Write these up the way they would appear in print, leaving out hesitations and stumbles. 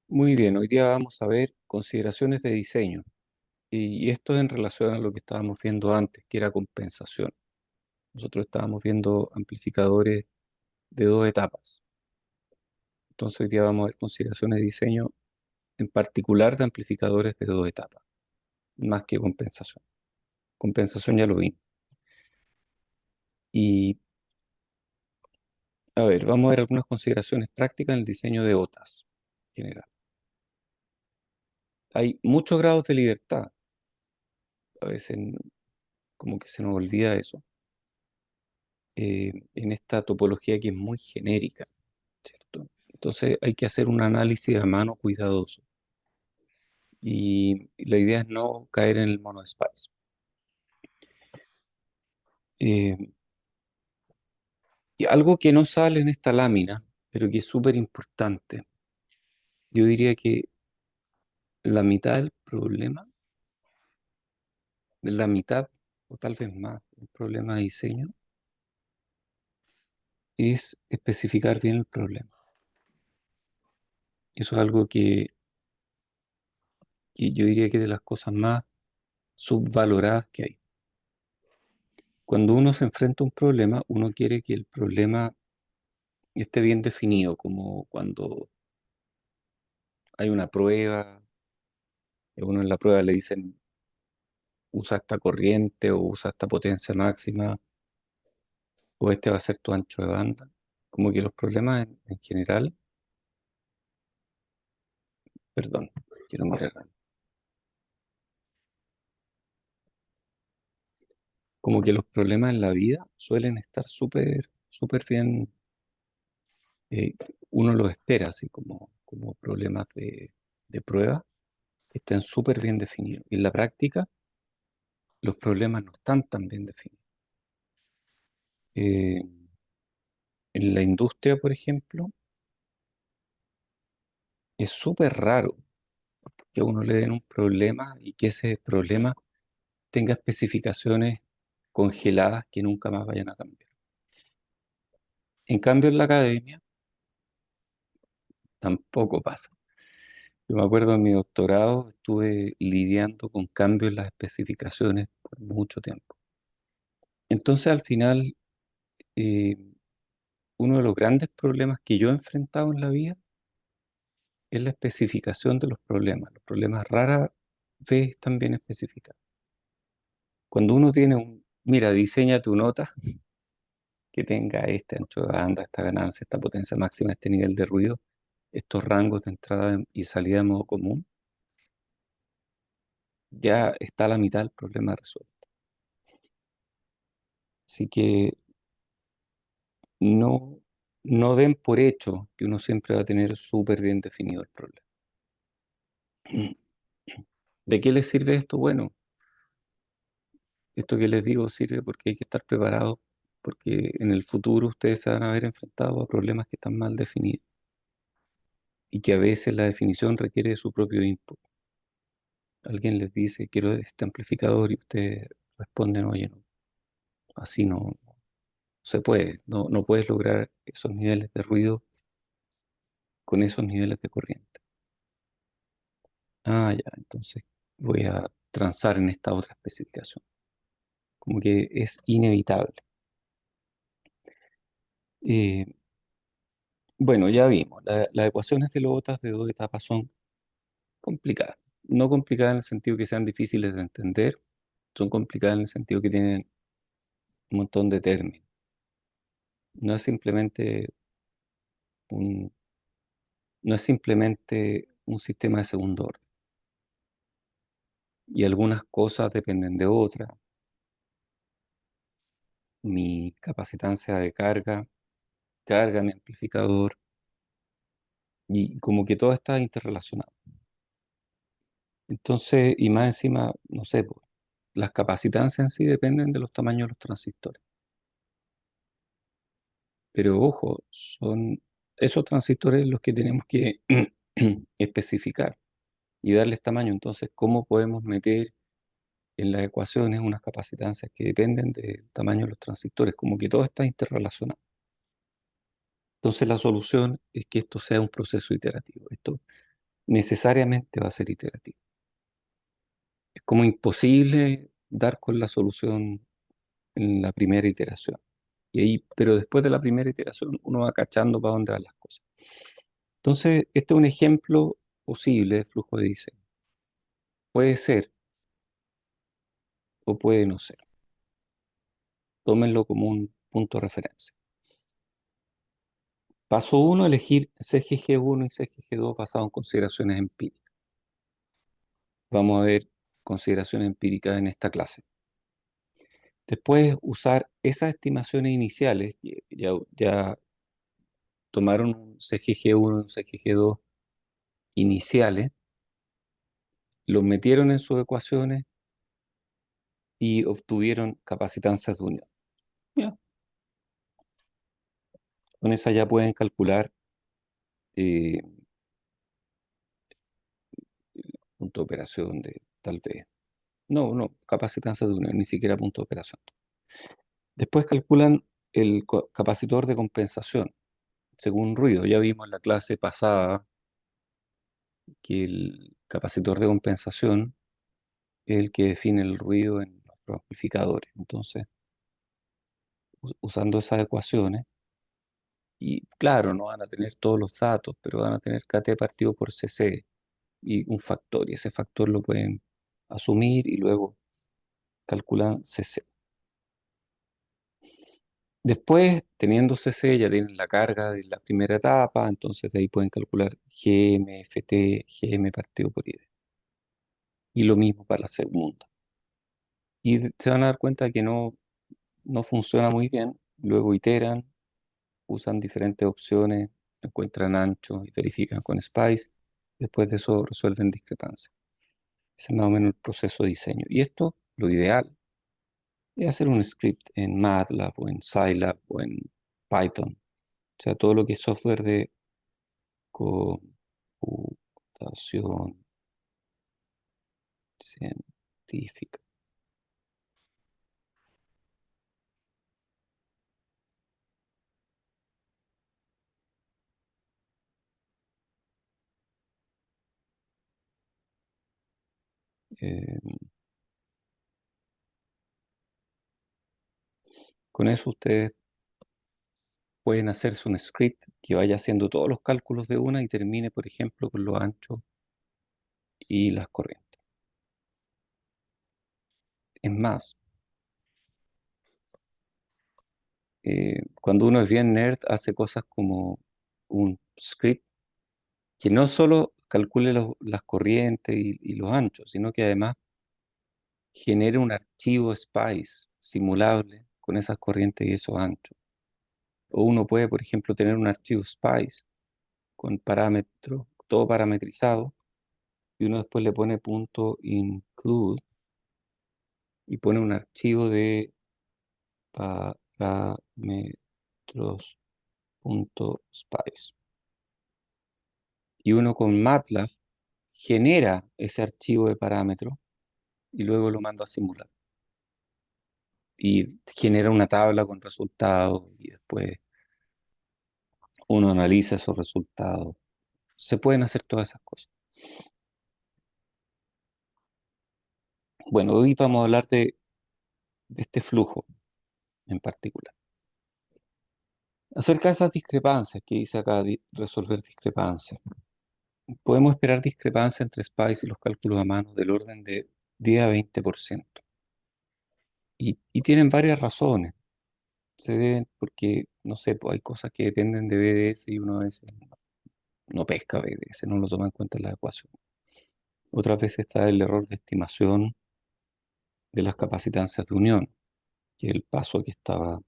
Muy bien, hoy día vamos a ver consideraciones de diseño y esto en relación a lo que estábamos viendo antes, que era compensación. Nosotros estábamos viendo amplificadores de dos etapas. Entonces hoy día vamos a ver consideraciones de diseño en particular de amplificadores de dos etapas, más que compensación. Compensación ya lo vi. Y a ver, vamos a ver algunas consideraciones prácticas en el diseño de OTAs en general. Hay muchos grados de libertad, a veces como que se nos olvida eso en esta topología que es muy genérica, ¿cierto? Entonces hay que hacer un análisis a mano cuidadoso y la idea es no caer en el monospice. Eh, y algo que no sale en esta lámina, pero que es súper importante, yo diría que la mitad del problema, la mitad o tal vez más del problema de diseño es especificar bien el problema. Eso es algo que yo diría que es de las cosas más subvaloradas que hay. Cuando uno se enfrenta a un problema, uno quiere que el problema esté bien definido, como cuando hay una prueba, y a uno en la prueba le dicen usa esta corriente o usa esta potencia máxima o este va a ser tu ancho de banda. Como que los problemas en general, perdón, quiero mirar, como que los problemas en la vida suelen estar súper bien, eh, uno los espera así como problemas de prueba que estén súper bien definidos. Y en la práctica los problemas no están tan bien definidos. Eh, en la industria, por ejemplo, es súper raro que a uno le den un problema y que ese problema tenga especificaciones congeladas que nunca más vayan a cambiar. En cambio, en la academia tampoco pasa. Yo me acuerdo en mi doctorado estuve lidiando con cambios en las especificaciones por mucho tiempo. Entonces, al final, eh, uno de los grandes problemas que yo he enfrentado en la vida es la especificación de los problemas. Los problemas rara vez están bien especificados. Cuando uno tiene mira, diseña tu nota que tenga este ancho de banda, esta ganancia, esta potencia máxima, este nivel de ruido, estos rangos de entrada y salida de modo común, ya está la mitad del problema resuelto. Así que no, no den por hecho que uno siempre va a tener súper bien definido el problema. ¿De qué les sirve esto? Bueno, esto que les digo sirve porque hay que estar preparados, porque en el futuro ustedes se van a ver enfrentados a problemas que están mal definidos y que a veces la definición requiere de su propio input. Alguien les dice, quiero este amplificador y ustedes responden, oye, no, así no se puede, no puedes lograr esos niveles de ruido con esos niveles de corriente. Ah, ya, entonces voy a transar en esta otra especificación. Como que es inevitable. Eh, bueno, ya vimos, las ecuaciones de Lotas de dos etapas son complicadas. No complicadas en el sentido que sean difíciles de entender, son complicadas en el sentido que tienen un montón de términos. No es simplemente un, no es simplemente un sistema de segundo orden. Y algunas cosas dependen de otras. Mi capacitancia de carga mi amplificador, y como que todo está interrelacionado. Entonces, y más encima, no sé, pues, las capacitancias en sí dependen de los tamaños de los transistores. Pero ojo, son esos transistores los que tenemos que especificar y darles tamaño. Entonces, ¿cómo podemos meter en las ecuaciones unas capacitancias que dependen del tamaño de los transistores? Como que todo está interrelacionado. Entonces, la solución es que esto sea un proceso iterativo. Esto necesariamente va a ser iterativo. Es como imposible dar con la solución en la primera iteración. Y ahí, pero después de la primera iteración uno va cachando para dónde van las cosas. Entonces, este es un ejemplo posible de flujo de diseño. Puede ser o puede no ser. Tómenlo como un punto de referencia. Paso 1, elegir CGG1 y CGG2 basado en consideraciones empíricas. Vamos a ver consideraciones empíricas en esta clase. Después, usar esas estimaciones iniciales, que ya tomaron un CGG1 y un CGG2 iniciales, los metieron en sus ecuaciones y obtuvieron capacitancias de unión. Ya, con esa ya pueden calcular eh, punto de operación de tal vez. No, capacitancias de unión, ni siquiera punto de operación. Después calculan el capacitor de compensación según ruido. Ya vimos en la clase pasada que el capacitor de compensación es el que define el ruido en los amplificadores. Entonces, usando esas ecuaciones, y claro, no van a tener todos los datos, pero van a tener KT partido por CC y un factor, y ese factor lo pueden asumir y luego calculan CC. Después, teniendo CC, ya tienen la carga de la primera etapa, entonces de ahí pueden calcular GM, FT, GM partido por ID. Y lo mismo para la segunda. Y se van a dar cuenta que no funciona muy bien, luego iteran, usan diferentes opciones, encuentran anchos y verifican con Spice, después de eso resuelven discrepancias. Ese es más o menos el proceso de diseño. Y esto, lo ideal, es hacer un script en MATLAB o en Scilab o en Python. O sea, todo lo que es software de computación científica. Eh, con eso ustedes pueden hacerse un script que vaya haciendo todos los cálculos de una y termine, por ejemplo, con los anchos y las corrientes. Es más, cuando uno es bien nerd, hace cosas como un script que no solo calcule las corrientes y los anchos, sino que además genere un archivo SPICE simulable con esas corrientes y esos anchos. O uno puede, por ejemplo, tener un archivo SPICE con parámetros, todo parametrizado, y uno después le pone punto include y pone un archivo de parámetros.spice. Y uno con MATLAB genera ese archivo de parámetros y luego lo manda a simular. Y genera una tabla con resultados y después uno analiza esos resultados. Se pueden hacer todas esas cosas. Bueno, hoy vamos a hablar de este flujo en particular. Acerca de esas discrepancias que dice acá, resolver discrepancias. Podemos esperar discrepancias entre SPICE y los cálculos a mano del orden de 10 a 20%. Y tienen varias razones. Se deben porque, no sé, pues hay cosas que dependen de BDS y uno a veces no pesca BDS, no lo toma en cuenta en la ecuación. Otras veces está el error de estimación de las capacitancias de unión, que es el paso que estaba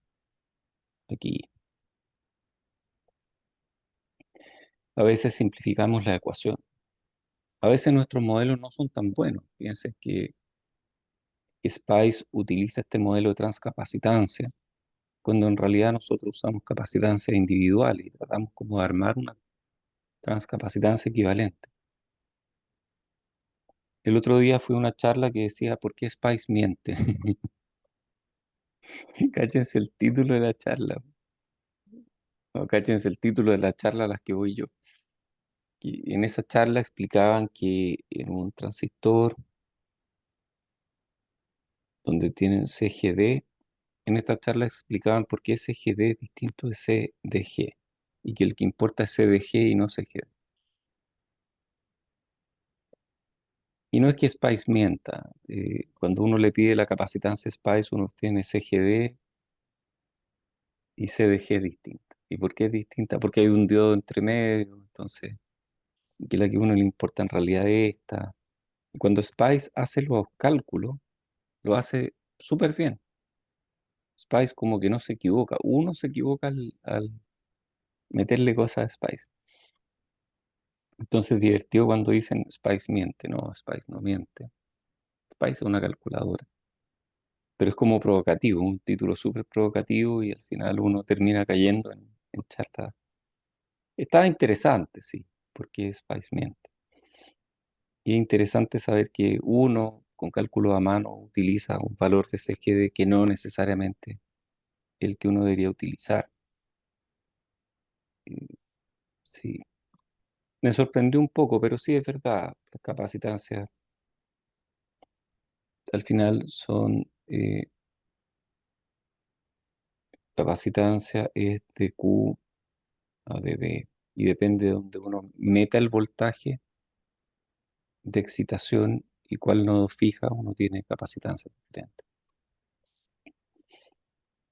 aquí. A veces simplificamos la ecuación. A veces nuestros modelos no son tan buenos. Piensen que SPICE utiliza este modelo de transcapacitancia, cuando en realidad nosotros usamos capacitancia individual y tratamos como de armar una transcapacitancia equivalente. El otro día fue una charla que decía ¿por qué Spice miente? Cáchense el título de la charla. O cáchense el título de la charla a las que voy yo. Y en esa charla explicaban que en un transistor donde tienen CGD, en esta charla explicaban por qué CGD es distinto de CDG y que el que importa es CDG y no CGD. Y no es que Spice mienta. Cuando uno le pide la capacitancia Spice, uno tiene CGD y CDG distinta. ¿Y por qué es distinta? Porque hay un diodo entre medio, entonces, que la que a uno le importa en realidad es esta. Y cuando Spice hace los cálculos, lo hace súper bien. Spice como que no se equivoca. Uno se equivoca al meterle cosas a Spice. Entonces es divertido cuando dicen Spice miente. No, Spice no miente. Spice es una calculadora. Pero es como provocativo, un título súper provocativo y al final uno termina cayendo en charlas. Estaba interesante, sí, porque Spice miente. Y es interesante saber que uno con cálculo a mano utiliza un valor de CGD que no necesariamente el que uno debería utilizar. Eh, Sí, me sorprendió un poco, pero sí es verdad, las capacitancias al final son capacitancia es de Q a dB y depende de donde uno meta el voltaje de excitación y cuál nodo fija, uno tiene capacitancias diferentes.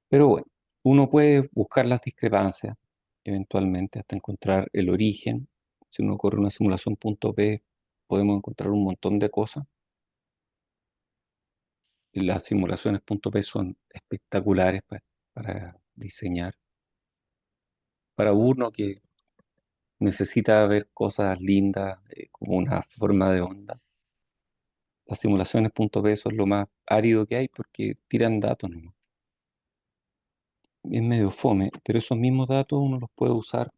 Pero bueno, uno puede buscar las discrepancias eventualmente hasta encontrar el origen. Si uno corre una simulación punto P, podemos encontrar un montón de cosas. Y las simulaciones punto P son espectaculares para diseñar. Para uno que necesita ver cosas lindas, como una forma de onda, las simulaciones punto P son lo más árido que hay porque tiran datos nomás. Es medio fome, pero esos mismos datos uno los puede usar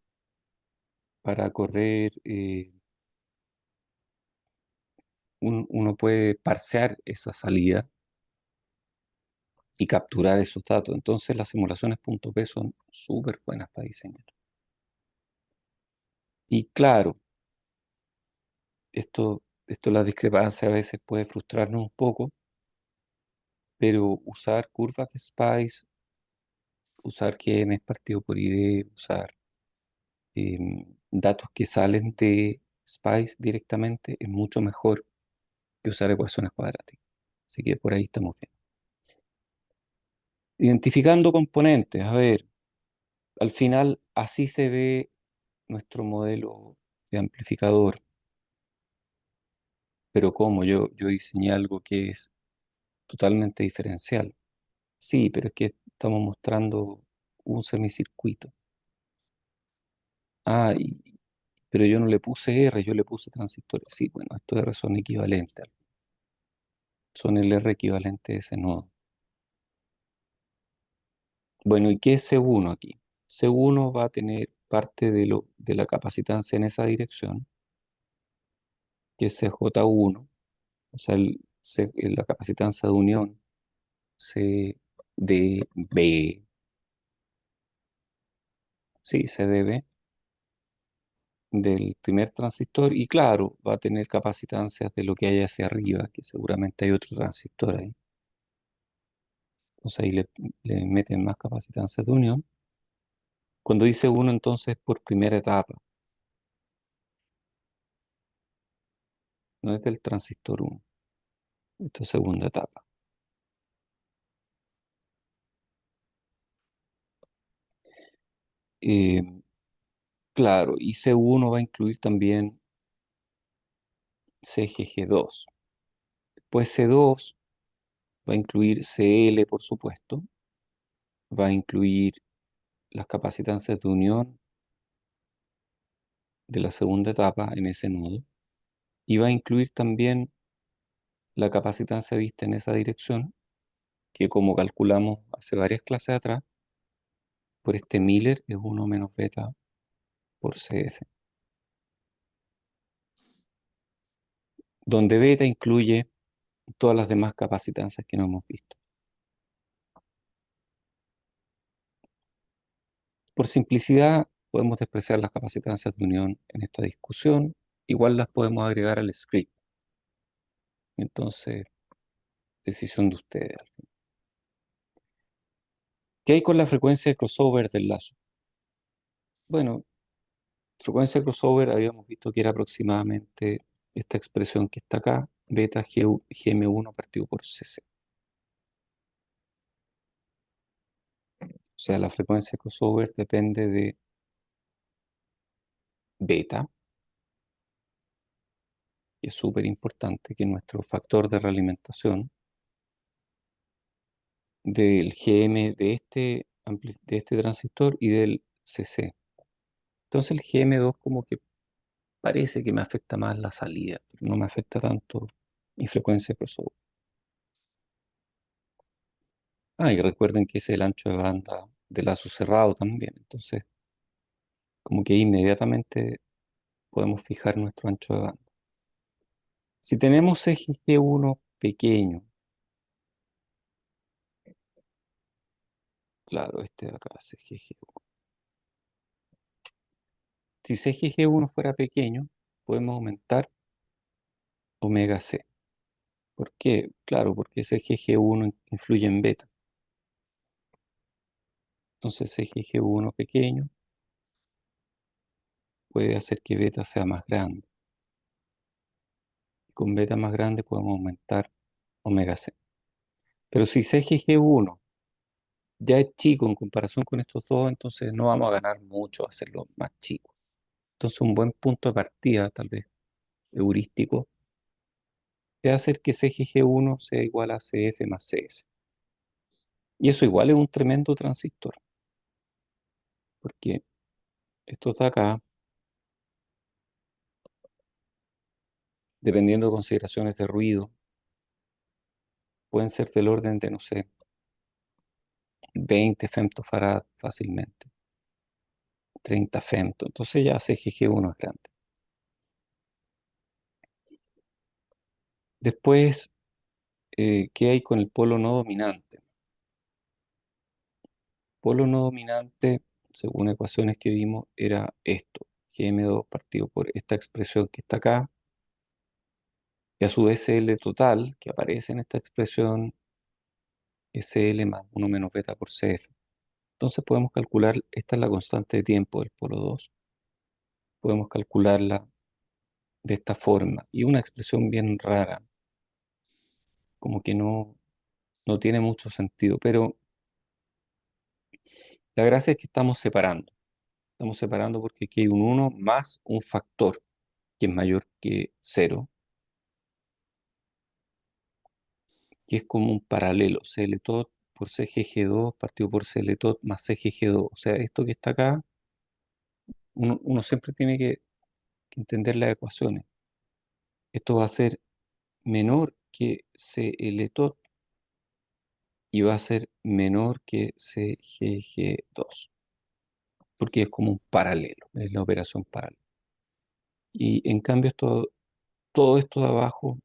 para correr, uno puede parsear esa salida y capturar esos datos. Entonces las simulaciones punto P son súper buenas para diseñar. Y claro, la discrepancia a veces puede frustrarnos un poco, pero usar curvas de Spice, usar GM es partido por ID, usar datos que salen de Spice directamente es mucho mejor que usar ecuaciones cuadráticas. Así que por ahí estamos bien. Identificando componentes, a ver, al final así se ve nuestro modelo de amplificador, pero ¿cómo? Yo diseñé algo que es totalmente diferencial. Sí, pero es que estamos mostrando un semicircuito. Ah, pero yo no le puse R, yo le puse transistores. Sí, bueno, estos R son equivalentes. Son el R equivalente de ese nodo. Bueno, ¿y qué es C1 aquí? C1 va a tener parte de la capacitancia en esa dirección, que es CJ1, o sea, la capacitancia de unión CdB, sí, CdB del primer transistor, y claro, va a tener capacitancias de lo que hay hacia arriba, que seguramente hay otro transistor ahí. Entonces ahí le meten más capacitancias de unión. Cuando dice uno, entonces por primera etapa, no es del transistor 1, esto es segunda etapa. Eh, claro, y C1 va a incluir también CGG2. Después C2 va a incluir CL, por supuesto, va a incluir las capacitancias de unión de la segunda etapa en ese nodo, y va a incluir también la capacitancia vista en esa dirección, que como calculamos hace varias clases atrás, por este Miller es 1 menos beta por CF, donde beta incluye todas las demás capacitancias que no hemos visto. Por simplicidad, podemos despreciar las capacitancias de unión en esta discusión, igual las podemos agregar al script. Entonces, decisión de ustedes. ¿Qué hay con la frecuencia de crossover del lazo? Bueno, frecuencia de crossover habíamos visto que era aproximadamente esta expresión que está acá, beta GM1 partido por CC. O sea, la frecuencia de crossover depende de beta, que es súper importante, que es nuestro factor de realimentación, del GM de este transistor y del CC. Entonces el GM2 como que parece que me afecta más la salida, pero no me afecta tanto mi frecuencia de crossover. Ah, y recuerden que ese es el ancho de banda de lazo cerrado también. Entonces, como que inmediatamente podemos fijar nuestro ancho de banda. Si tenemos eje G1 pequeño, claro, este de acá es eje G1. Si ese eje G1 fuera pequeño, podemos aumentar omega C. ¿Por qué? Claro, porque ese eje G1 influye en beta. Entonces, eje G1 pequeño puede hacer que beta sea más grande. Y con beta más grande podemos aumentar omega C. Pero si ese eje G1 ya es chico en comparación con estos dos, entonces no vamos a ganar mucho a hacerlo más chico. Entonces, un buen punto de partida, tal vez heurístico, es hacer que ese eje G1 sea igual a CF más CS. Y eso igual es un tremendo transistor, porque estos de acá, dependiendo de consideraciones de ruido, pueden ser del orden de, no sé, 20 femtofarad fácilmente, 30 femto. Entonces ya ese eje G1 es grande. Después, ¿qué hay con el polo no dominante? Polo no dominante, según ecuaciones que vimos, era esto, Gm2 partido por esta expresión que está acá, y a su vez L total, que aparece en esta expresión, SL más 1 menos beta por CF. Entonces podemos calcular, esta es la constante de tiempo del polo 2, podemos calcularla de esta forma, y una expresión bien rara, como que no tiene mucho sentido, pero la gracia es que estamos separando porque aquí hay un 1 más un factor que es mayor que 0, que es como un paralelo, CL tot por CGG2 partido por CL tot más CGG2. O sea, esto que está acá, uno siempre tiene que entender las ecuaciones. Esto va a ser menor que CL tot y va a ser menor que CGG2, porque es como un paralelo, es la operación paralela. Y en cambio, todo esto de abajo,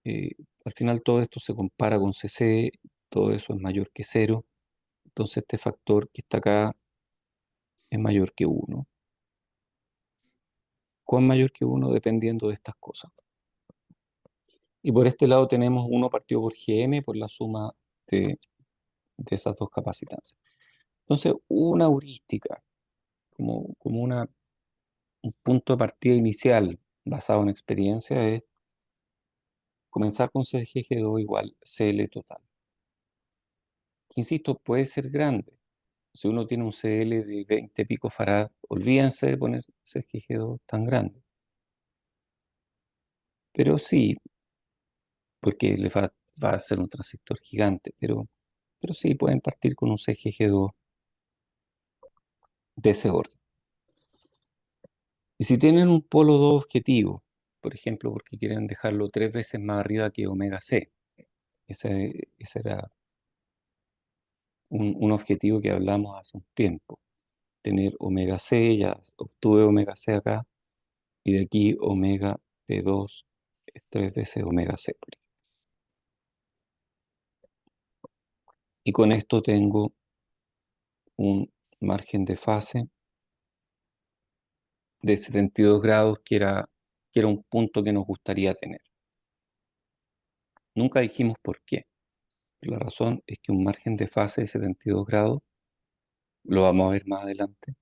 eh, al final todo esto se compara con CC, todo eso es mayor que 0. Entonces este factor que está acá es mayor que 1. ¿Cuán mayor que 1? Dependiendo de estas cosas. Y por este lado tenemos 1 partido por Gm por la suma de esas dos capacitancias. Entonces, una heurística, como un punto de partida inicial basado en experiencia, es comenzar con CGG2 igual CL total. Que, insisto, puede ser grande. Si uno tiene un CL de 20 picofarad, olvídense de poner CGG2 tan grande. Pero sí, porque va a ser un transistor gigante, pero sí pueden partir con un CGG2 de ese orden. Y si tienen un polo 2 objetivo, por ejemplo, porque quieren dejarlo 3 veces más arriba que omega C, ese era un objetivo que hablamos hace un tiempo. Tener omega C, ya obtuve omega C acá, y de aquí omega P2 es 3 veces omega C. Y con esto tengo un margen de fase de 72 grados que era un punto que nos gustaría tener. Nunca dijimos por qué. La razón es que un margen de fase de 72 grados, lo vamos a ver más adelante,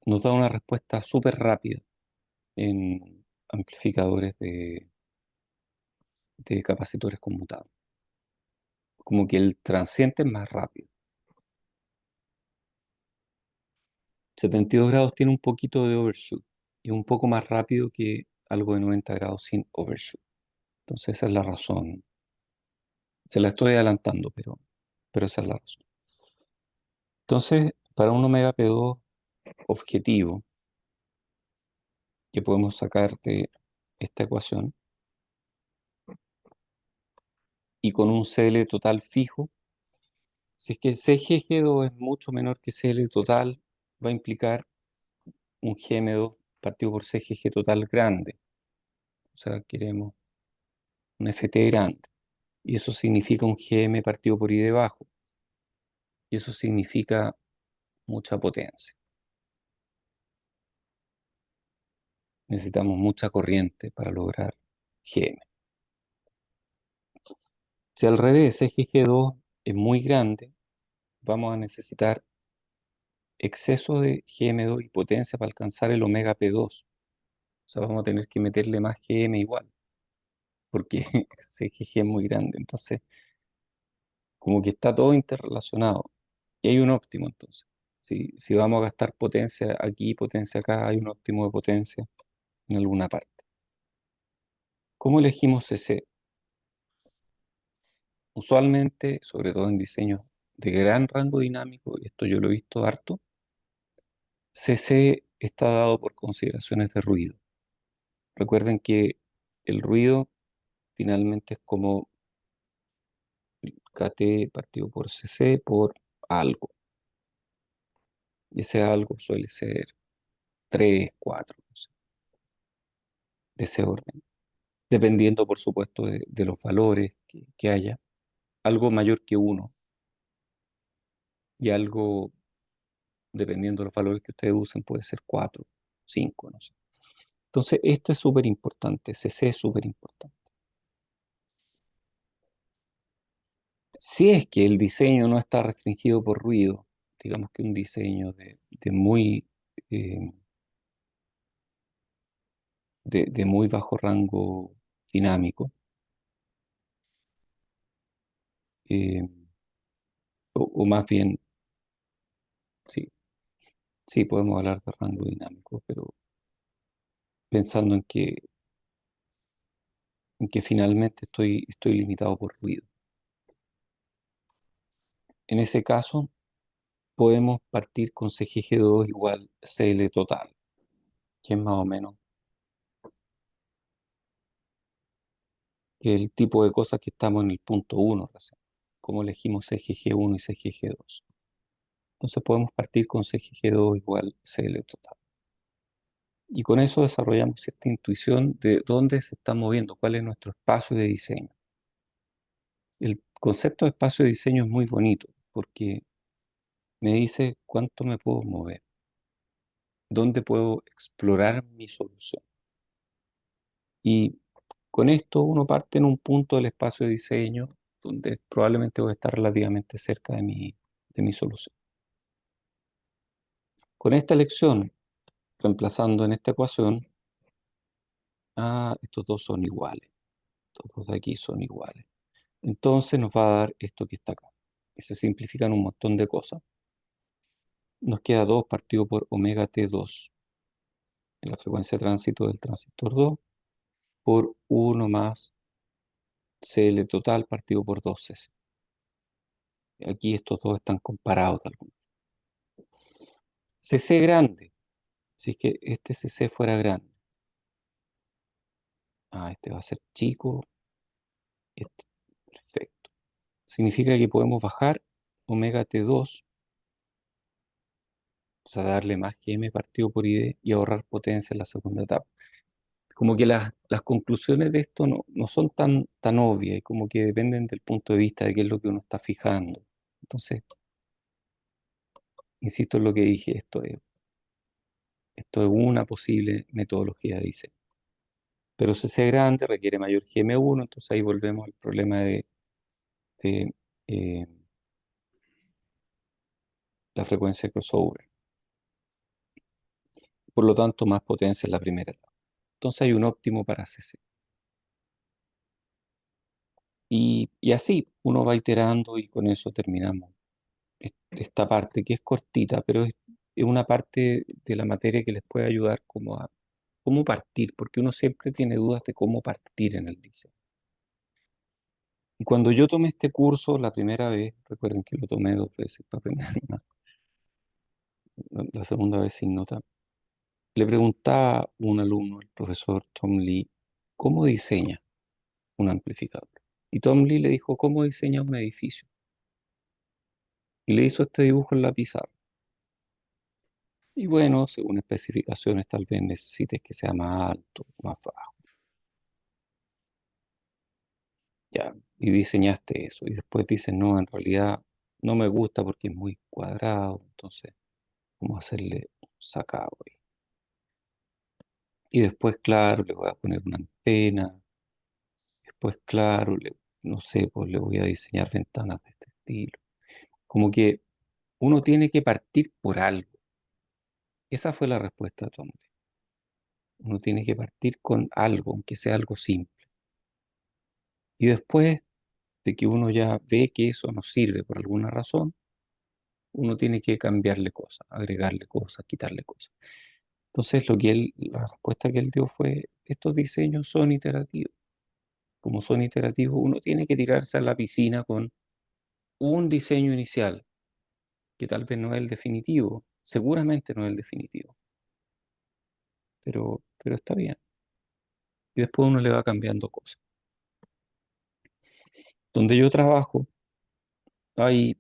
nos da una respuesta súper rápida en amplificadores de capacitores conmutados. Como que el transiente es más rápido. 72 grados tiene un poquito de overshoot y un poco más rápido que algo de 90 grados sin overshoot. Entonces esa es la razón. Se la estoy adelantando, pero esa es la razón. Entonces, para un omega P2 objetivo que podemos sacar de esta ecuación y con un CL total fijo, si es que el CGG2 es mucho menor que CL total, va a implicar un GM2 partido por CGG total grande. O sea, queremos un FT grande. Y eso significa un GM partido por I de bajo. Y eso significa mucha potencia. Necesitamos mucha corriente para lograr GM. Si al revés CGG2 es muy grande, vamos a necesitar exceso de GM2 y potencia para alcanzar el omega P2. O sea, vamos a tener que meterle más GM igual, porque CGG es muy grande. Entonces, como que está todo interrelacionado. Y hay un óptimo entonces. Si vamos a gastar potencia aquí, potencia acá, hay un óptimo de potencia en alguna parte. ¿Cómo elegimos CC? Usualmente, sobre todo en diseños de gran rango dinámico, y esto yo lo he visto harto, CC está dado por consideraciones de ruido. Recuerden que el ruido finalmente es como KT partido por CC por algo. Y ese algo suele ser 3, 4, no sé, de ese orden. Dependiendo, por supuesto, de los valores que haya. Algo mayor que 1 y algo, dependiendo de los valores que ustedes usen, puede ser 4, 5, no sé. Entonces, esto es súper importante, CC es súper importante. Si es que el diseño no está restringido por ruido, digamos que un diseño eh, de muy bajo rango dinámico, eh, o más bien, sí, sí podemos hablar de rango dinámico, pero pensando en que finalmente estoy limitado por ruido. En ese caso, podemos partir con CGG2 igual CL total, que es más o menos el tipo de cosas que estamos en el punto 1 recién, como elegimos CGG1 y CGG2. Entonces podemos partir con CGG2 igual CL total. Y con eso desarrollamos cierta intuición de dónde se está moviendo, cuál es nuestro espacio de diseño. El concepto de espacio de diseño es muy bonito porque me dice cuánto me puedo mover, dónde puedo explorar mi solución. Y con esto uno parte en un punto del espacio de diseño donde probablemente voy a estar relativamente cerca de mi solución. Con esta elección, reemplazando en esta ecuación, estos dos son iguales, estos dos de aquí son iguales. Entonces nos va a dar esto que está acá. Y se simplifican un montón de cosas. Nos queda 2 partido por omega T2, en la frecuencia de tránsito del transistor 2, por 1 más CL total partido por 2 CC. Aquí estos dos están comparados de alguna forma. CC grande, si es que este CC fuera grande. Este va a ser chico. Este, perfecto. Significa que podemos bajar omega T2, o sea, darle más que M partido por ID y ahorrar potencia en la segunda etapa. Como que las conclusiones de esto no son tan obvias y como que dependen del punto de vista de qué es lo que uno está fijando. Entonces, insisto en lo que dije, esto es Esto es una posible metodología de diseño. Pero CC grande requiere mayor GM1, entonces ahí volvemos al problema de, eh, la frecuencia de crossover. Por lo tanto, más potencia en la primera etapa. Entonces hay un óptimo para CC. Y así uno va iterando y con eso terminamos esta parte que es cortita, pero es una parte de la materia que les puede ayudar como a cómo partir, porque uno siempre tiene dudas de cómo partir en el diseño. Y cuando yo tomé este curso la primera vez, recuerden que lo tomé 2 veces para aprender más, la segunda vez sin nota, le preguntaba a un alumno, el profesor Tom Lee, ¿cómo diseña un amplificador? Y Tom Lee le dijo, ¿cómo diseña un edificio? Y le hizo este dibujo en la pizarra. Y bueno, según especificaciones, tal vez necesites que sea más alto, más bajo. Ya, y diseñaste eso. Y después dices, no, en realidad no me gusta porque es muy cuadrado. Entonces, ¿cómo hacerle un sacado ahí? Y después, claro, le voy a poner una antena. Después, claro, no sé, pues le voy a diseñar ventanas de este estilo. Como que uno tiene que partir por algo. Esa fue la respuesta de Tom Lee. Uno tiene que partir con algo, aunque sea algo simple. Y después de que uno ya ve que eso no sirve por alguna razón, uno tiene que cambiarle cosas, agregarle cosas, quitarle cosas. Entonces, la respuesta que él dio fue, estos diseños son iterativos. Como son iterativos, uno tiene que tirarse a la piscina con un diseño inicial, que tal vez no es el definitivo, seguramente no es el definitivo, pero está bien. Y después uno le va cambiando cosas. Donde yo trabajo, ahí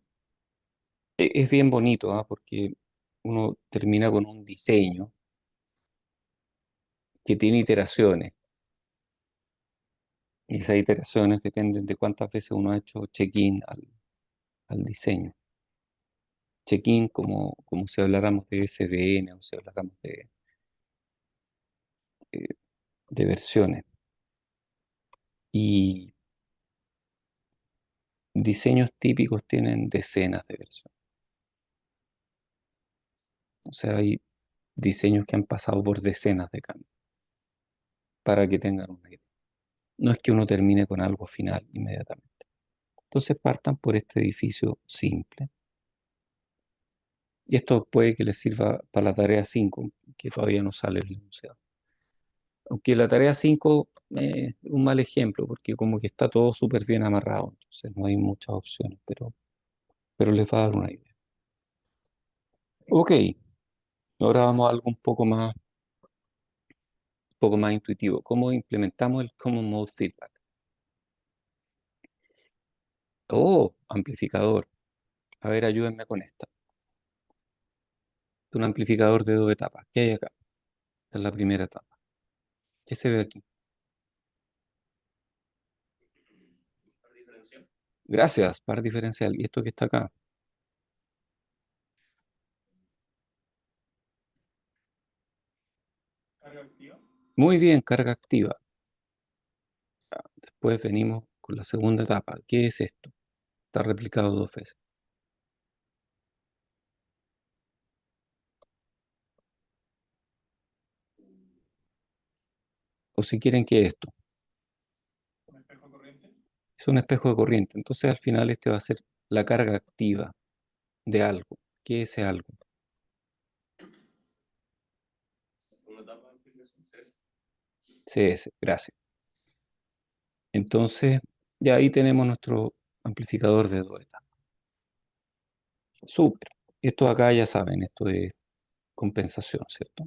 es bien bonito, ¿ah? Porque uno termina con un diseño que tiene iteraciones. Y esas iteraciones dependen de cuántas veces uno ha hecho check-in al diseño. Check-in como si habláramos de SVN o si habláramos eh, de versiones. Y diseños típicos tienen decenas de versiones. O sea, hay diseños que han pasado por decenas de cambios, para que tengan una idea. No es que uno termine con algo final inmediatamente. Entonces partan por este edificio simple. Y esto puede que les sirva para la tarea 5 que todavía no sale en el enunciado. Aunque la tarea 5 es un mal ejemplo, porque como que está todo súper bien amarrado, entonces no hay muchas opciones, pero les va a dar una idea. Ok, ahora vamos a algo un poco más intuitivo. ¿Cómo implementamos el Common Mode Feedback? Oh, amplificador. A ver, ayúdenme con esta. Un amplificador de 2 etapas. ¿Qué hay acá? Esta es la primera etapa. ¿Qué se ve aquí? Gracias, par diferencial. ¿Y esto que está acá? Muy bien, carga activa. Después venimos con la segunda etapa. ¿Qué es esto? Está replicado 2 veces. O si quieren, ¿qué es esto? Es un espejo de corriente. Entonces al final este va a ser la carga activa de algo. ¿Qué es ese algo? CS, gracias. Entonces ya ahí tenemos nuestro amplificador de 2 etapas. Súper. Esto acá ya saben, esto es compensación, ¿cierto?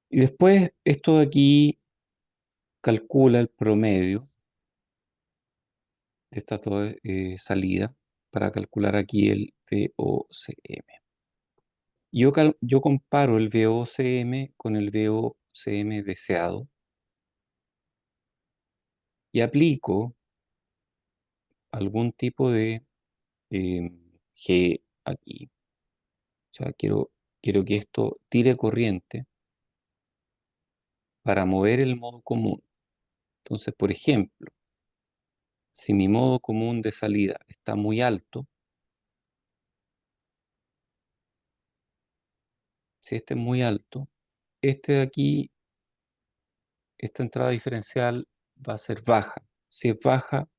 Y después esto de aquí calcula el promedio de estas 2 salidas para calcular aquí el VOCM. Yo comparo el VOCM con el VOCM deseado y aplico algún tipo de G aquí. O sea, quiero quiero que esto tire corriente para mover el modo común. Entonces, por ejemplo, si mi modo común de salida está muy alto, si este es muy alto, este de aquí, esta entrada diferencial va a ser baja. Si es baja,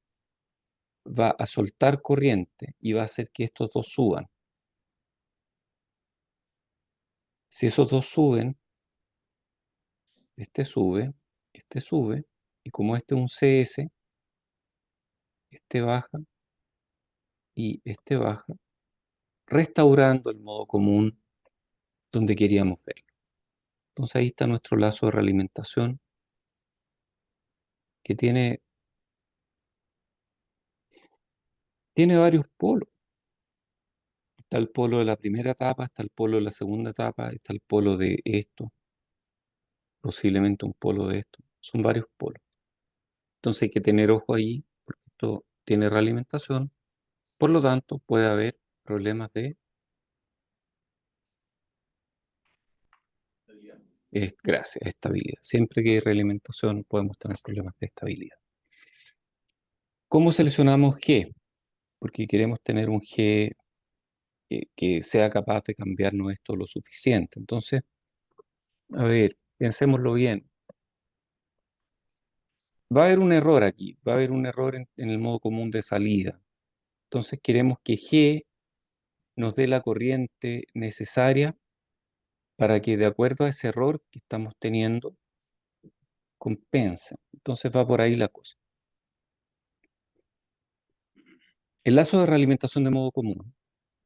va a soltar corriente y va a hacer que estos dos suban. Si esos dos suben, este sube, y como este es un CS, este baja y este baja, restaurando el modo común donde queríamos verlo. Entonces ahí está nuestro lazo de realimentación que tiene varios polos. Está el polo de la primera etapa, está el polo de la segunda etapa, está el polo de esto, posiblemente un polo de esto. Son varios polos. Entonces hay que tener ojo ahí, porque esto tiene realimentación. Por lo tanto, puede haber problemas de gracias, estabilidad. Siempre que hay realimentación podemos tener problemas de estabilidad. ¿Cómo seleccionamos G? Porque queremos tener un G que sea capaz de cambiarnos esto lo suficiente. Entonces, a ver, pensémoslo bien. Va a haber un error aquí, va a haber un error en el modo común de salida. Entonces queremos que G nos dé la corriente necesaria para que de acuerdo a ese error que estamos teniendo, compense. Entonces va por ahí la cosa. El lazo de realimentación de modo común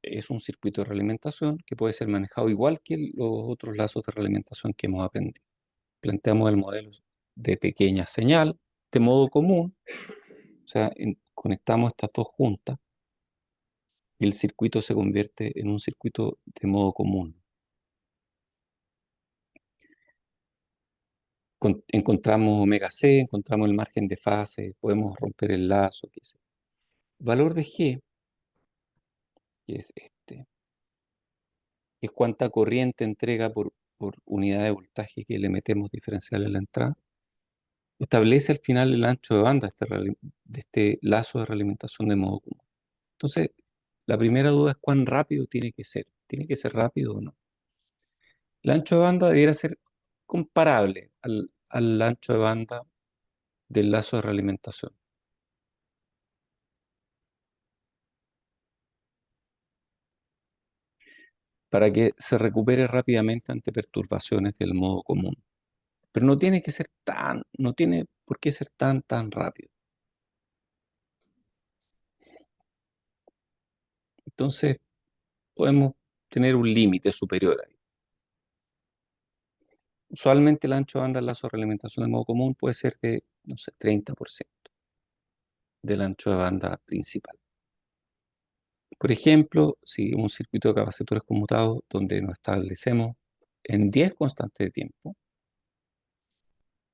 es un circuito de realimentación que puede ser manejado igual que los otros lazos de realimentación que hemos aprendido. Planteamos el modelo de pequeña señal de modo común, o sea, conectamos estas dos juntas y el circuito se convierte en un circuito de modo común. Encontramos omega C, encontramos el margen de fase, podemos romper el lazo, qué sé. Valor de G, que es este, es cuánta corriente entrega por unidad de voltaje que le metemos diferencial en la entrada. Establece al final el ancho de banda de este lazo de realimentación de modo común. Entonces, la primera duda es cuán rápido tiene que ser. ¿Tiene que ser rápido o no? El ancho de banda debiera ser comparable al ancho de banda del lazo de realimentación. Para que se recupere rápidamente ante perturbaciones del modo común. Pero no tiene que ser no tiene por qué ser tan rápido. Entonces, podemos tener un límite superior ahí. Usualmente el ancho de banda del lazo de realimentación de modo común puede ser de, no sé, 30% del ancho de banda principal. Por ejemplo, si un circuito de capacitores conmutados donde nos establecemos en 10 constantes de tiempo,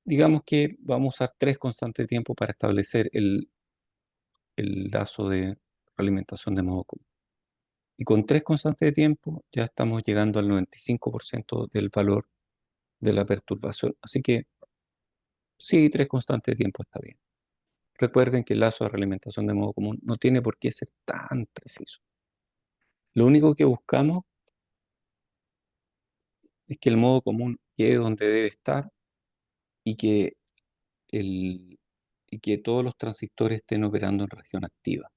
digamos que vamos a usar 3 constantes de tiempo para establecer el lazo de realimentación de modo común. Y con 3 constantes de tiempo ya estamos llegando al 95% del valor de la perturbación. Así que sí, 3 constantes de tiempo está bien. Recuerden que el lazo de realimentación de modo común no tiene por qué ser tan preciso. Lo único que buscamos es que el modo común quede donde debe estar y que, y que todos los transistores estén operando en región activa.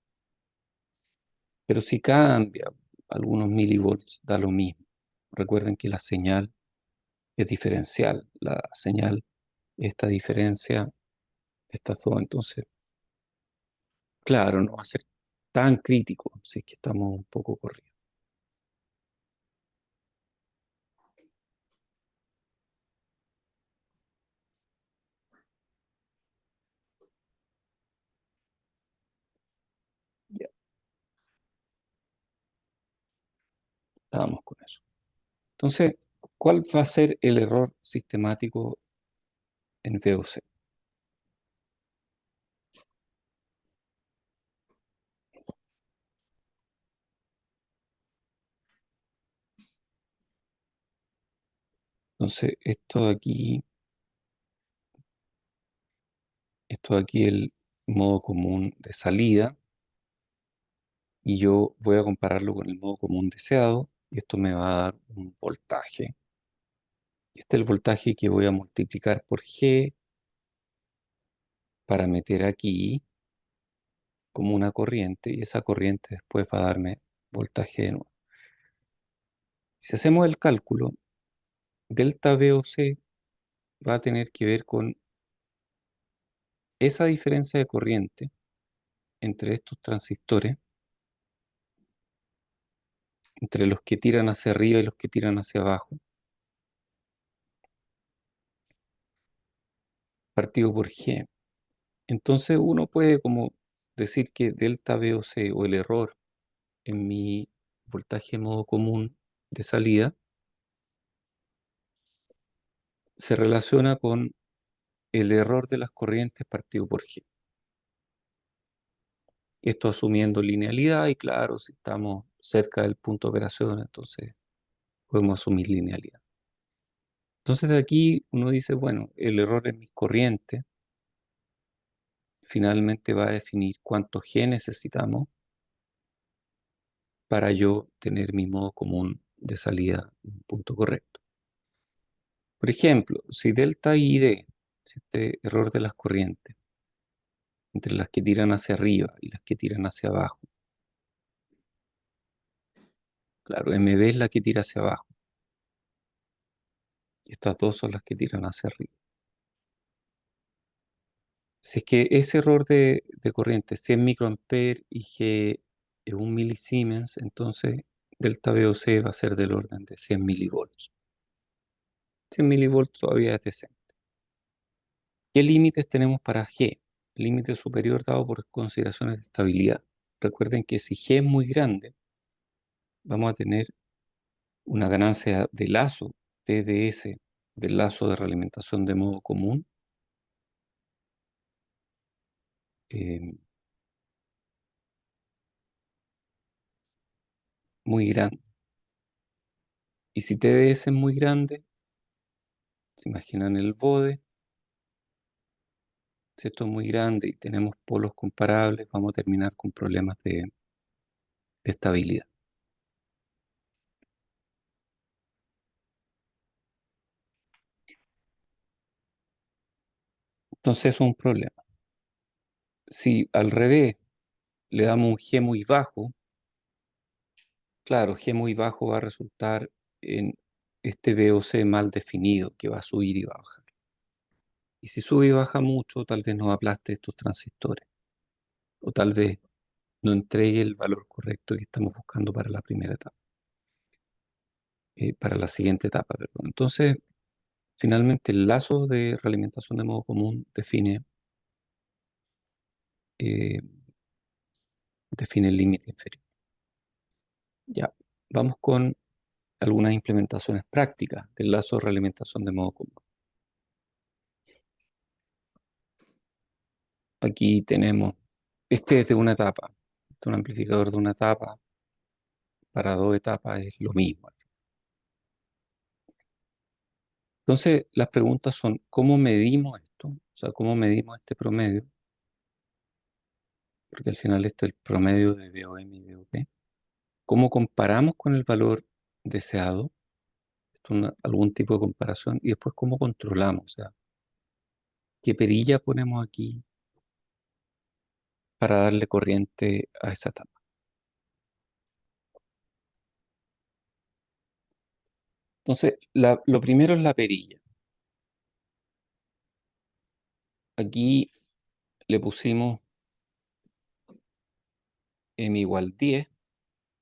Pero si cambia algunos milivolts, da lo mismo. Recuerden que la señal es diferencial. La señal, esta diferencia, estas dos, entonces, claro, no va a ser tan crítico si es que estamos un poco corridos. Ya, estábamos con eso. Entonces, ¿cuál va a ser el error sistemático en VOC? Entonces, esto de aquí es el modo común de salida, y yo voy a compararlo con el modo común deseado, y esto me va a dar un voltaje. Este es el voltaje que voy a multiplicar por G para meter aquí como una corriente, y esa corriente después va a darme voltaje de nuevo. Si hacemos el cálculo, delta VOC va a tener que ver con esa diferencia de corriente entre estos transistores, entre los que tiran hacia arriba y los que tiran hacia abajo, partido por G. Entonces uno puede como decir que delta VOC, o el error en mi voltaje modo común de salida, se relaciona con el error de las corrientes partido por G. Esto asumiendo linealidad, y claro, si estamos cerca del punto de operación, entonces podemos asumir linealidad. Entonces de aquí uno dice, bueno, el error en mis corrientes finalmente va a definir cuánto G necesitamos para yo tener mi modo común de salida en un punto correcto. Por ejemplo, si delta I D, si este error de las corrientes, entre las que tiran hacia arriba y las que tiran hacia abajo, claro, MB es la que tira hacia abajo, estas dos son las que tiran hacia arriba. Si es que ese error de corriente es 100 microamperes y G es 1 milisiemens, entonces delta VOC va a ser del orden de 100 milivolts. 100 milivolts todavía es decente. ¿Qué límites tenemos para G? Límite superior dado por consideraciones de estabilidad. Recuerden que si G es muy grande, vamos a tener una ganancia de lazo TDS, del lazo de realimentación de modo común, eh, muy grande. Y si TDS es muy grande, se imaginan el bode. Si esto es muy grande y tenemos polos comparables, vamos a terminar con problemas de estabilidad. Entonces es un problema. Si al revés le damos un G muy bajo, claro, G muy bajo va a resultar en este VOC mal definido que va a subir y va a bajar. Y si sube y baja mucho, tal vez nos aplaste estos transistores, o tal vez no entregue el valor correcto que estamos buscando para la primera etapa, para la siguiente etapa, perdón. Entonces, finalmente el lazo de realimentación de modo común eh, define el límite inferior. Ya, vamos con algunas implementaciones prácticas del lazo de realimentación de modo común. Aquí tenemos, este es de una etapa, este es un amplificador de una etapa, para dos etapas es lo mismo. Entonces, las preguntas son, ¿cómo medimos esto? O sea, ¿cómo medimos este promedio? Porque al final este es el promedio de VOM y VOP. ¿Cómo comparamos con el valor deseado? Esto es algún tipo de comparación. Y después, ¿cómo controlamos? O sea, ¿qué perilla ponemos aquí para darle corriente a esa etapa? Entonces, lo primero es la perilla. Aquí le pusimos m igual 10,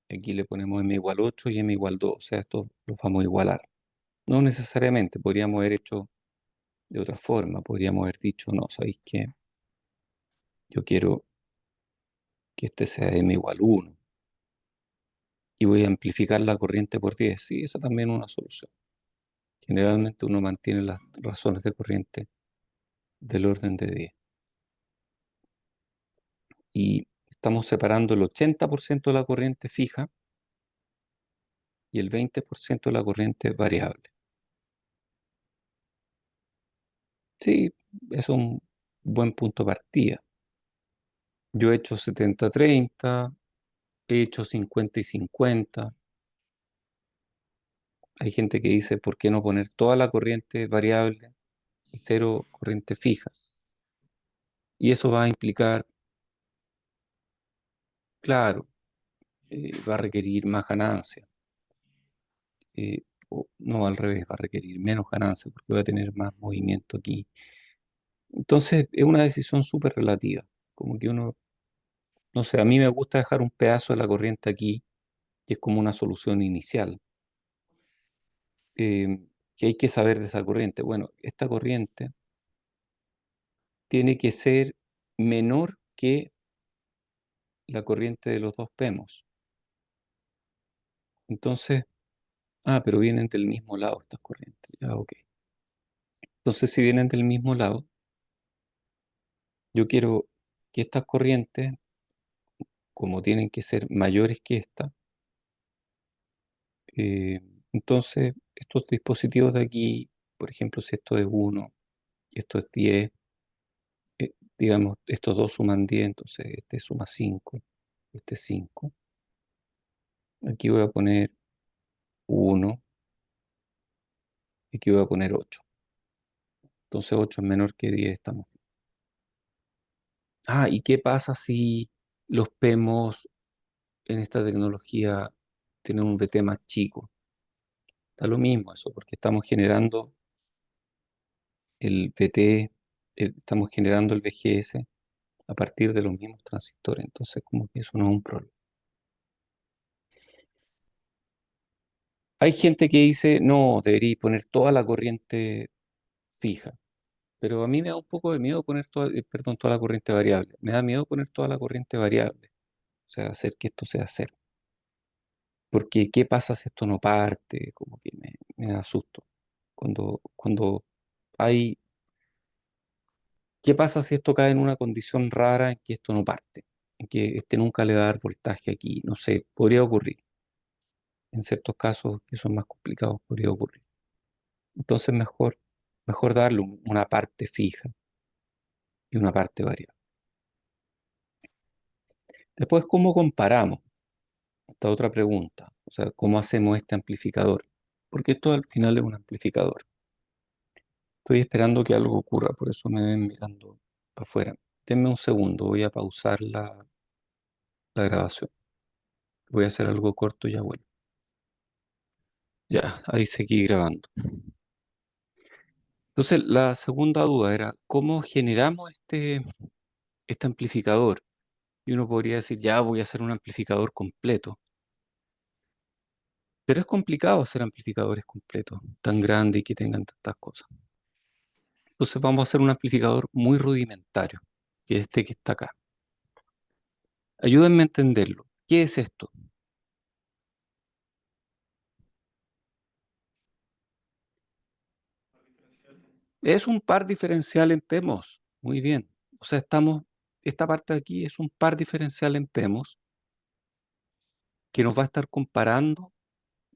aquí le ponemos m igual 8 y m igual 2, o sea, esto lo vamos a igualar. No necesariamente, podríamos haber hecho de otra forma, podríamos haber dicho, no, ¿sabéis qué? Yo quiero que este sea m igual 1 y voy a amplificar la corriente por 10. Sí, esa también es una solución. Generalmente uno mantiene las razones de corriente del orden de 10. Y estamos separando el 80% de la corriente fija y el 20% de la corriente variable. Sí, es un buen punto de partida. Yo he hecho 70-30, he hecho 50-50. Hay gente que dice, ¿por qué no poner toda la corriente variable y cero corriente fija? Y eso va a implicar, claro, va a requerir más ganancia. O no, al revés, va a requerir menos ganancia porque va a tener más movimiento aquí. Entonces, es una decisión súper relativa. Como que uno, no sé, a mí me gusta dejar un pedazo de la corriente aquí, que es como una solución inicial. Eh, que hay que saber de esa corriente. Bueno, esta corriente tiene que ser menor que la corriente de los dos pemos. Entonces, pero vienen del mismo lado estas corrientes. Ya, ok. Entonces, si vienen del mismo lado, yo quiero que estas corrientes, como tienen que ser mayores que esta, eh, entonces estos dispositivos de aquí, por ejemplo, si esto es 1 y esto es 10, digamos, estos dos suman 10, entonces este suma 5, este es 5. Aquí voy a poner 1, y aquí voy a poner 8. Entonces 8 es menor que 10, estamos bien. ¿Y qué pasa si los PEMOS en esta tecnología tienen un VT más chico? Da lo mismo eso, porque estamos generando el VT, estamos generando el VGS a partir de los mismos transistores, entonces como que eso no es un problema. Hay gente que dice, no, debería poner toda la corriente fija, pero a mí me da un poco de miedo poner perdón, toda la corriente variable. Me da miedo poner toda la corriente variable, o sea, hacer que esto sea cero. Porque, ¿qué pasa si esto no parte? Como que me da susto. Cuando hay, ¿qué pasa si esto cae en una condición rara en que esto no parte? En que este nunca le va a dar voltaje aquí. No sé, podría ocurrir. En ciertos casos que son más complicados, podría ocurrir. Entonces, mejor darle una parte fija y una parte variable. Después, ¿cómo comparamos? Esta otra pregunta. O sea, ¿cómo hacemos este amplificador? Porque esto al final es un amplificador. Estoy esperando que algo ocurra, por eso me ven mirando para afuera. Denme un segundo, voy a pausar la grabación. Voy a hacer algo corto y ya vuelvo. Ya, ahí seguí grabando. Entonces, la segunda duda era, ¿cómo generamos este amplificador? Y uno podría decir, ya voy a hacer un amplificador completo. Pero es complicado hacer amplificadores completos, tan grandes y que tengan tantas cosas. Entonces vamos a hacer un amplificador muy rudimentario, que es este que está acá. Ayúdenme a entenderlo. ¿Qué es esto? Es un par diferencial en PMOS. Muy bien. O sea, esta parte de aquí es un par diferencial en PMOS que nos va a estar comparando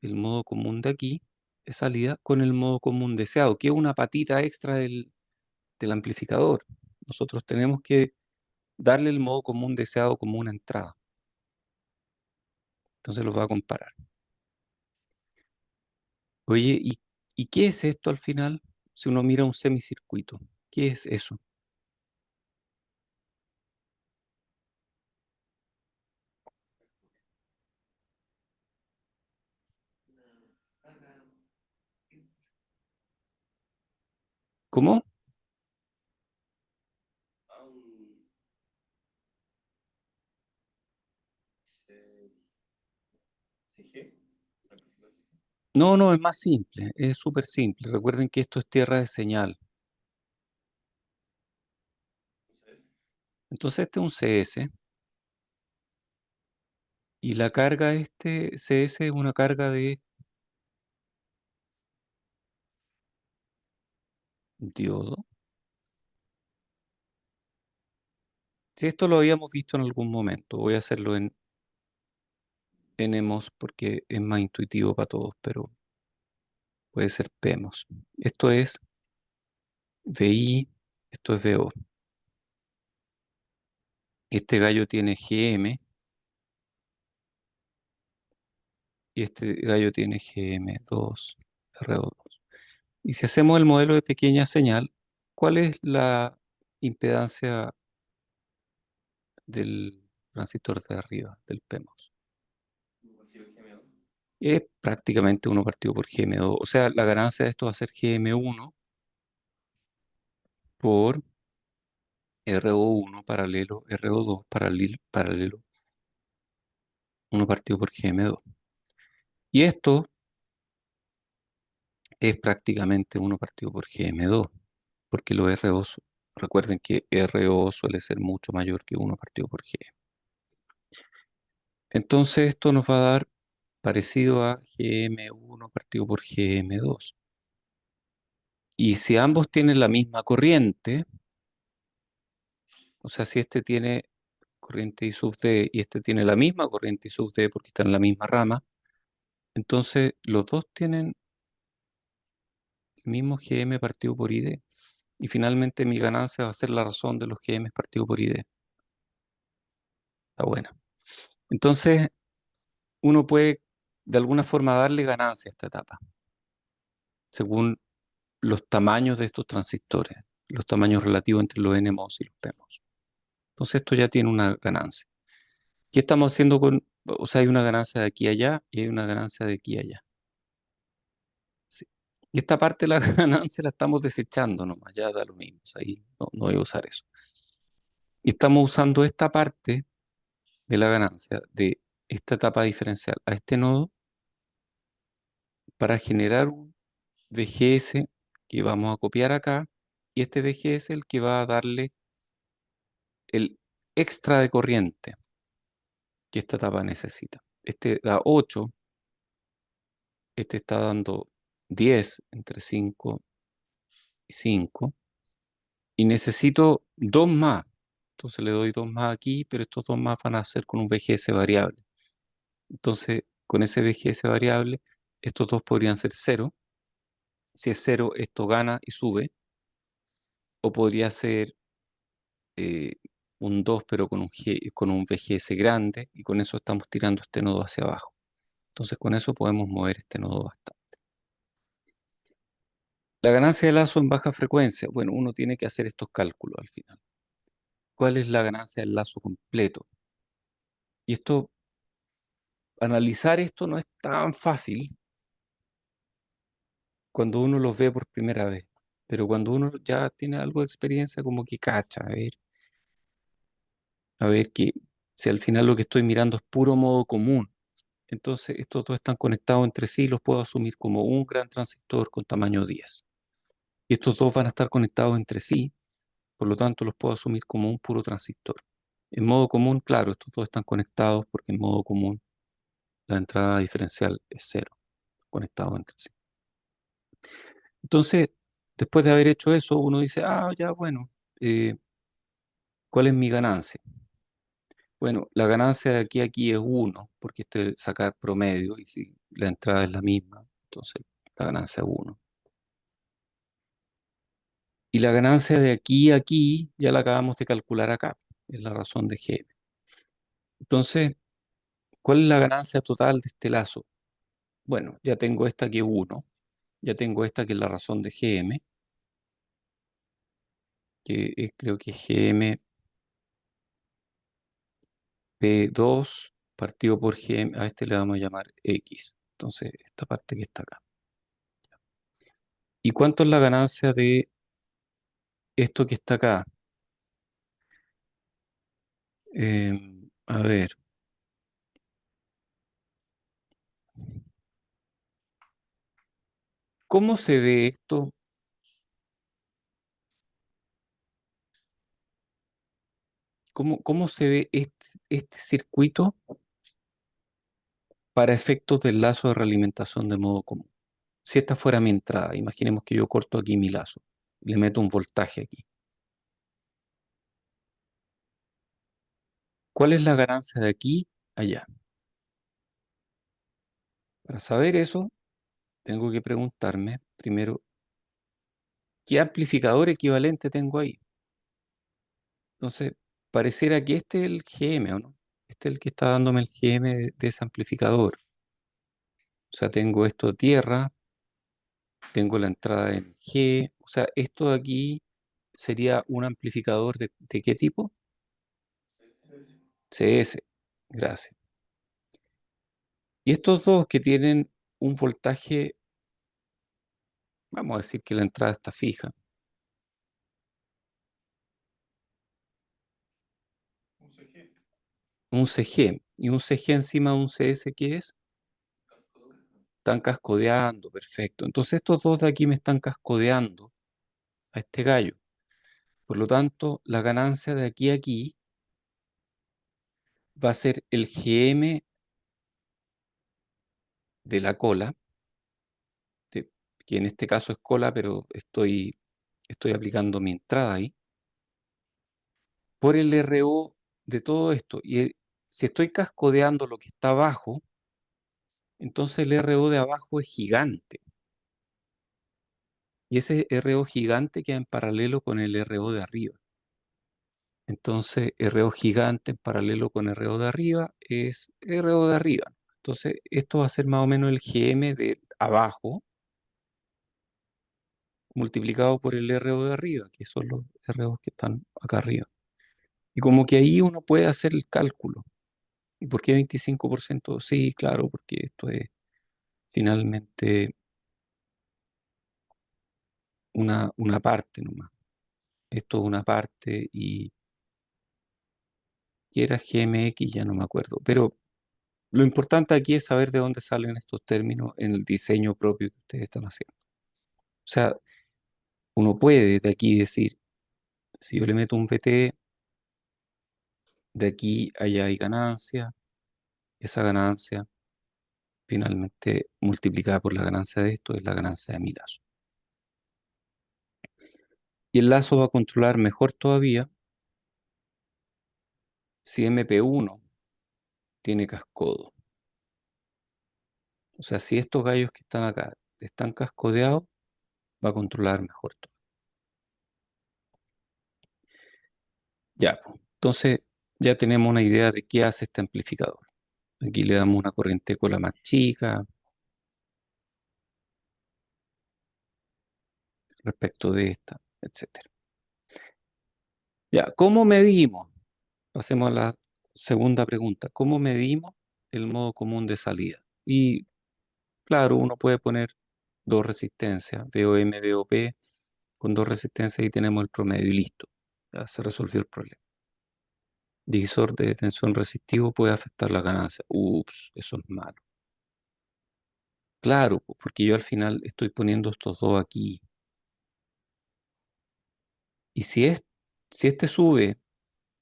el modo común de aquí, de salida, con el modo común deseado, que es una patita extra del amplificador. Nosotros tenemos que darle el modo común deseado como una entrada. Entonces los va a comparar. Oye, ¿y qué es esto al final? Si uno mira un semicircuito, ¿qué es eso? ¿Cómo? No, no, es más simple, es súper simple. Recuerden que esto es tierra de señal. Entonces este es un CS y la carga de este CS es una carga de diodo. Si esto lo habíamos visto en algún momento, voy a hacerlo en NMOS porque es más intuitivo para todos, pero puede ser PMOS. Esto es VI, esto es VO. Este gallo tiene GM y este gallo tiene GM2, RO2. Y si hacemos el modelo de pequeña señal, ¿cuál es la impedancia del transistor de arriba, del PMOS? Es prácticamente 1 partido por GM2. O sea, la ganancia de esto va a ser GM1 por RO1 paralelo, RO2 paralelo 1 partido por GM2. Y esto es prácticamente 1 partido por GM2, porque los RO, recuerden que RO suele ser mucho mayor que 1 partido por GM. Entonces esto nos va a dar parecido a GM1 partido por GM2. Y si ambos tienen la misma corriente, o sea, si este tiene corriente I sub D y este tiene la misma corriente I sub D porque están en la misma rama, entonces los dos tienen el mismo GM partido por ID. Y finalmente mi ganancia va a ser la razón de los GM partido por ID. Está buena. Entonces, uno puede de alguna forma darle ganancia a esta etapa, según los tamaños de estos transistores, los tamaños relativos entre los NMOS y los PMOS. Entonces, esto ya tiene una ganancia. ¿Qué estamos haciendo con, o sea, hay una ganancia de aquí a allá y hay una ganancia de aquí a allá? Sí. Y esta parte de la ganancia la estamos desechando nomás, ya da lo mismo, o sea, ahí no voy a usar eso. Y estamos usando esta parte de la ganancia de esta etapa diferencial a este nodo para generar un VGS que vamos a copiar acá, y este VGS es el que va a darle el extra de corriente que esta etapa necesita. Este da 8, este está dando 10 entre 5 y 5, y necesito 2 más. Entonces le doy 2 más aquí, pero estos 2 más van a ser con un VGS variable. Entonces, con ese VGS variable, estos dos podrían ser 0. Si es 0, esto gana y sube. O podría ser eh, un 2, pero con un VGS grande, y con eso estamos tirando este nodo hacia abajo. Entonces, con eso podemos mover este nodo bastante. La ganancia de lazo en baja frecuencia. Bueno, uno tiene que hacer estos cálculos al final. ¿Cuál es la ganancia del lazo completo? Y esto, analizar esto no es tan fácil cuando uno los ve por primera vez. Pero cuando uno ya tiene algo de experiencia, como que cacha, a ver que si al final lo que estoy mirando es puro modo común. Entonces estos dos están conectados entre sí y los puedo asumir como un gran transistor con tamaño 10. Y estos dos van a estar conectados entre sí, por lo tanto los puedo asumir como un puro transistor. En modo común, claro, estos dos están conectados porque en modo común la entrada diferencial es 0, conectados entre sí. Entonces, después de haber hecho eso, uno dice, ah, ya, bueno, ¿cuál es mi ganancia? Bueno, la ganancia de aquí a aquí es 1, porque este es sacar promedio, y si la entrada es la misma, entonces la ganancia es 1. Y la ganancia de aquí a aquí ya la acabamos de calcular acá, es la razón de G. Entonces, ¿cuál es la ganancia total de este lazo? Bueno, ya tengo esta que es 1, ya tengo esta que es la razón de GM, que es, creo que es GM P2 partido por GM, a este le vamos a llamar X. Entonces, esta parte que está acá. ¿Y cuánto es la ganancia de esto que está acá? A ver, ¿cómo se ve esto? ¿Cómo se ve este circuito para efectos del lazo de realimentación de modo común? Si esta fuera mi entrada, imaginemos que yo corto aquí mi lazo, le meto un voltaje aquí. ¿Cuál es la ganancia de aquí a allá? Para saber eso, tengo que preguntarme primero, ¿qué amplificador equivalente tengo ahí? Entonces, pareciera que este es el GM, ¿o no? Este es el que está dándome el GM de ese amplificador. O sea, tengo esto de tierra, tengo la entrada en G, o sea, esto de aquí sería un amplificador ¿de qué tipo? CS, gracias. Y estos dos que tienen un voltaje, vamos a decir que la entrada está fija, un CG, y un CG encima de un CS, ¿qué es? Están cascodeando, perfecto. Entonces estos dos de aquí me están cascodeando a este gallo. Por lo tanto, la ganancia de aquí a aquí va a ser el GM de la cola, de- que en este caso es cola, pero estoy aplicando mi entrada ahí, por el RO de todo esto. Y si estoy cascodeando lo que está abajo, entonces el RO de abajo es gigante. Y ese RO gigante queda en paralelo con el RO de arriba. Entonces, RO gigante en paralelo con RO de arriba es RO de arriba. Entonces, esto va a ser más o menos el GM de abajo multiplicado por el RO de arriba, que son los ROs que están acá arriba. Y como que ahí uno puede hacer el cálculo. ¿Y por qué 25%? Sí, claro, porque esto es finalmente una parte nomás. Esto es una parte y era GMX, ya no me acuerdo. Pero lo importante aquí es saber de dónde salen estos términos en el diseño propio que ustedes están haciendo. O sea, uno puede de aquí decir, si yo le meto un VT, de aquí allá hay ganancia, esa ganancia finalmente multiplicada por la ganancia de esto es la ganancia de mi lazo. Y el lazo va a controlar mejor todavía si MP1 tiene cascodo. O sea, si estos gallos que están acá están cascodeados, va a controlar mejor todo. Ya, pues, entonces ya tenemos una idea de qué hace este amplificador. Aquí le damos una corriente cola más chica respecto de esta, etcétera. Ya, ¿cómo medimos? Pasemos a la segunda pregunta. ¿Cómo medimos el modo común de salida? Y claro, uno puede poner dos resistencias, VOM, VOP, con dos resistencias y tenemos el promedio y listo. Ya se resolvió el problema. Divisor de tensión resistivo puede afectar la ganancia. Ups, eso es malo. Claro, porque yo al final estoy poniendo estos dos aquí. Y si este sube,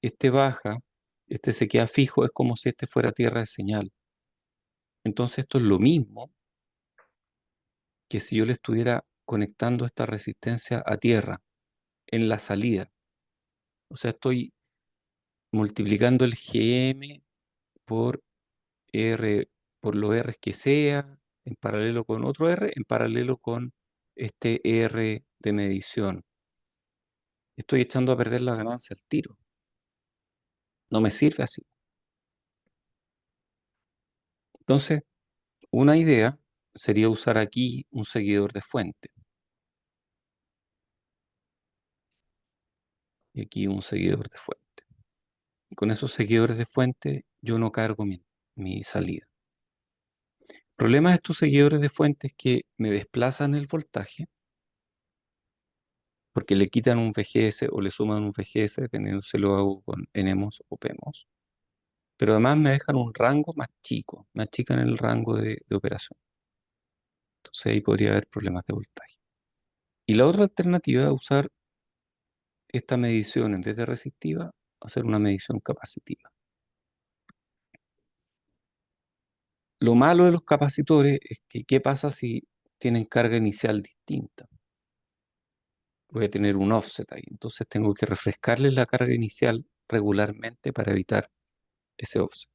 este baja, este se queda fijo, es como si este fuera tierra de señal. Entonces esto es lo mismo que si yo le estuviera conectando esta resistencia a tierra en la salida. O sea, estoy multiplicando el GM por R, por los R que sea, en paralelo con otro R, en paralelo con este R de medición. Estoy echando a perder la ganancia al tiro. No me sirve así. Entonces, una idea sería usar aquí un seguidor de fuente. Y aquí un seguidor de fuente. Y con esos seguidores de fuente yo no cargo mi salida. El problema de estos seguidores de fuente es que me desplazan el voltaje porque le quitan un VGS o le suman un VGS, dependiendo si lo hago con NMOS o PMOS. Pero además me dejan un rango más chico, me achican el rango de operación. Entonces ahí podría haber problemas de voltaje. Y la otra alternativa es usar esta medición en vez de resistiva, hacer una medición capacitiva. Lo malo de los capacitores es que, ¿qué pasa si tienen carga inicial distinta? Voy a tener un offset ahí, entonces tengo que refrescarles la carga inicial regularmente para evitar ese offset.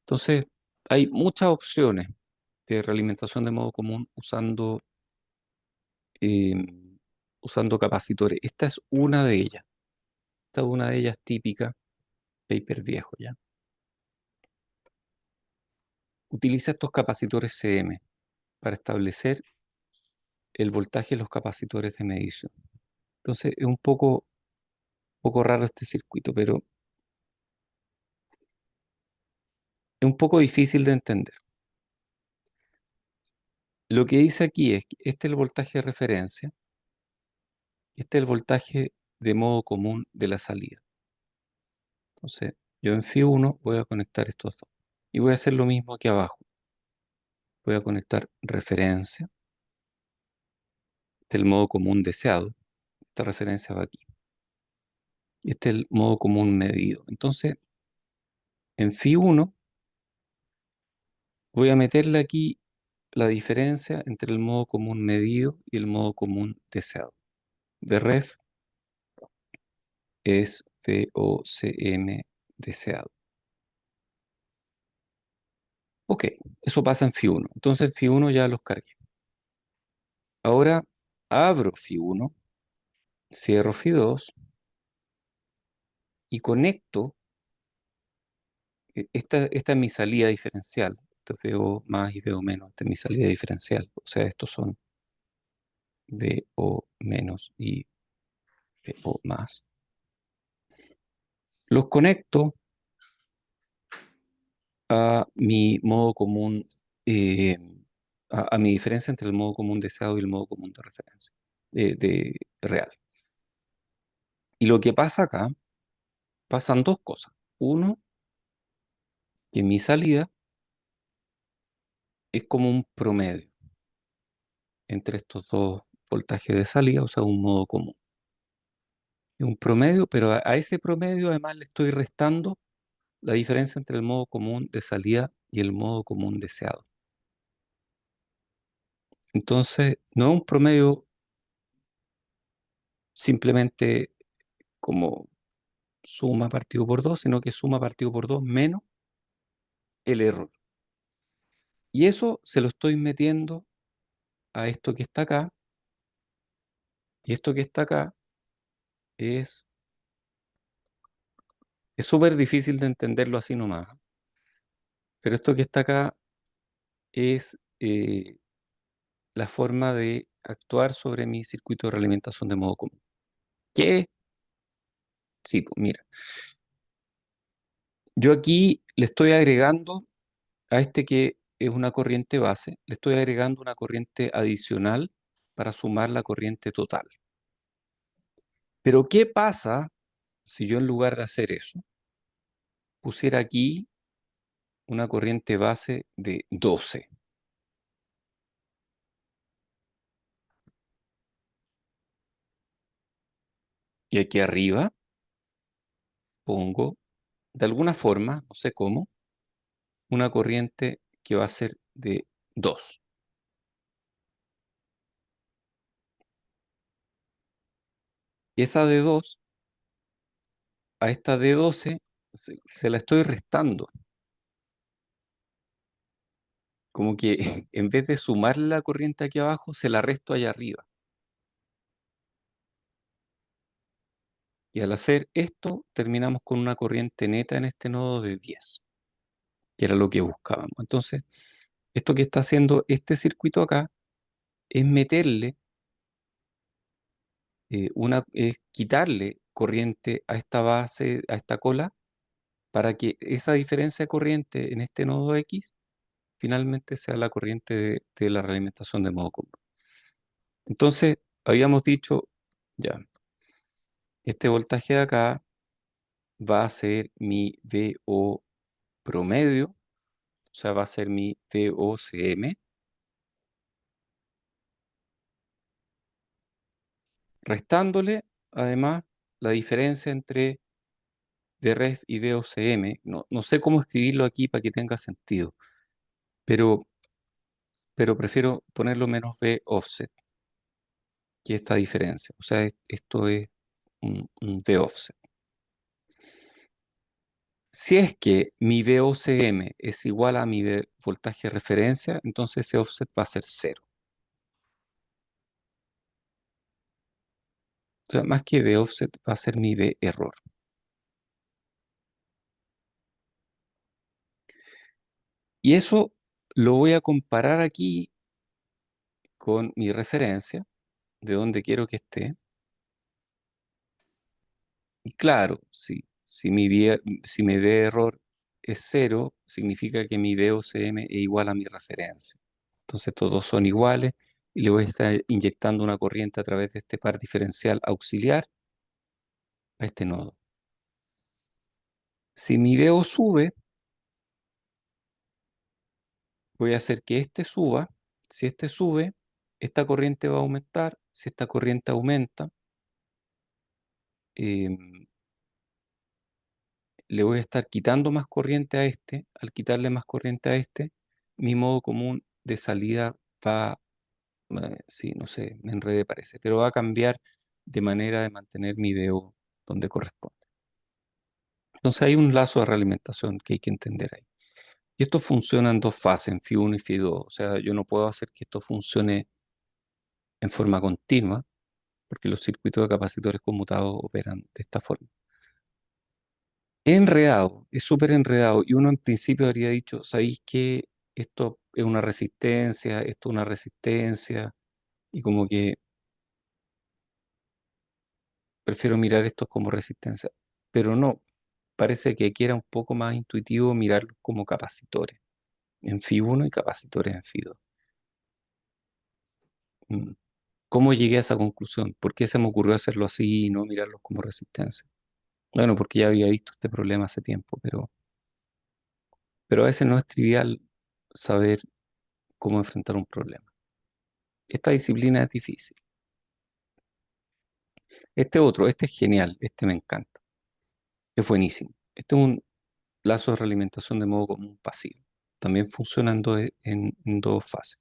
Entonces, hay muchas opciones de realimentación de modo común usando usando capacitores. Esta es una de ellas. Esta es una de ellas típica, paper viejo ya. Utiliza estos capacitores CM para establecer el voltaje de los capacitores de medición. Entonces es un poco raro este circuito, pero es un poco difícil de entender. Lo que dice aquí es que este es el voltaje de referencia, este es el voltaje de modo común de la salida. Entonces, yo en Phi1 voy a conectar estos dos. Y voy a hacer lo mismo aquí abajo. Voy a conectar referencia. Este es el modo común deseado. Esta referencia va aquí. Y este es el modo común medido. Entonces, en Phi1 voy a meterle aquí la diferencia entre el modo común medido y el modo común deseado. Vref es VOCM deseado. Ok, eso pasa en Phi1. Entonces Phi1 ya los cargué. Ahora abro Phi1, cierro Phi2 y conecto. Esta es mi salida diferencial. Esto es VO más y VO menos. Esta es mi salida diferencial. O sea, estos son VO menos y VO más. Los conecto a mi modo común, a mi diferencia entre el modo común deseado y el modo común de referencia, de real. Y lo que pasa acá, pasan dos cosas. Uno, que mi salida es como un promedio entre estos dos voltajes de salida, o sea, un modo común. Es un promedio, pero a ese promedio además le estoy restando la diferencia entre el modo común de salida y el modo común deseado. Entonces, no es un promedio simplemente como suma partido por 2, sino que suma partido por 2 menos el error. Y eso se lo estoy metiendo a esto que está acá, y esto que está acá es súper difícil de entenderlo así nomás, pero esto que está acá es la forma de actuar sobre mi circuito de realimentación de modo común. ¿Qué? Sí, pues mira, yo aquí le estoy agregando a este que es una corriente base, le estoy agregando una corriente adicional para sumar la corriente total. Pero ¿qué pasa si yo en lugar de hacer eso, pusiera aquí una corriente base de 12? Y aquí arriba pongo, de alguna forma, no sé cómo, una corriente que va a ser de 2. Y esa de 2, a esta de 12, se la estoy restando. Como que en vez de sumarle la corriente aquí abajo, se la resto allá arriba. Y al hacer esto, terminamos con una corriente neta en este nodo de 10, que era lo que buscábamos. Entonces, esto que está haciendo este circuito acá es meterle es quitarle corriente a esta base, a esta cola, para que esa diferencia de corriente en este nodo X finalmente sea la corriente de la realimentación de modo común. Entonces, habíamos dicho, ya, este voltaje de acá va a ser mi VO promedio, o sea, va a ser mi VOCM, restándole además la diferencia entre VREF y VOCM. No sé cómo escribirlo aquí para que tenga sentido, pero prefiero ponerlo menos V offset, que esta diferencia. O sea, esto es un V offset. Si es que mi VOCM es igual a mi voltaje de referencia, entonces ese offset va a ser 0. O sea, más que V offset va a ser mi V error. Y eso lo voy a comparar aquí con mi referencia, de donde quiero que esté. Y claro, si mi V error es 0, significa que mi VOCM es igual a mi referencia. Entonces todos son iguales y le voy a estar inyectando una corriente a través de este par diferencial auxiliar a este nodo. Si mi VO sube, voy a hacer que este suba. Si este sube, esta corriente va a aumentar. Si esta corriente aumenta, em, le voy a estar quitando más corriente a este. Al quitarle más corriente a este, mi modo común de salida va, sí, no sé, me enredé parece, pero va a cambiar de manera de mantener mi VO donde corresponde. Entonces hay un lazo de realimentación que hay que entender ahí. Y esto funciona en dos fases, en Φ1 y Φ2. O sea, yo no puedo hacer que esto funcione en forma continua, porque los circuitos de capacitores conmutados operan de esta forma. Enredado, es súper enredado, y uno en principio habría dicho, ¿sabéis que esto es una resistencia, esto es una resistencia? Y como que prefiero mirar esto como resistencia. Pero no, parece que aquí era un poco más intuitivo mirarlos como capacitores en Φ1 y capacitores en Φ2. Mm. ¿Cómo llegué a esa conclusión? ¿Por qué se me ocurrió hacerlo así y no mirarlos como resistencia? Bueno, porque ya había visto este problema hace tiempo, pero a veces no es trivial saber cómo enfrentar un problema. Esta disciplina es difícil. Este otro, este es genial, este me encanta, es buenísimo. Este es un lazo de realimentación de modo común pasivo. También funciona en dos fases.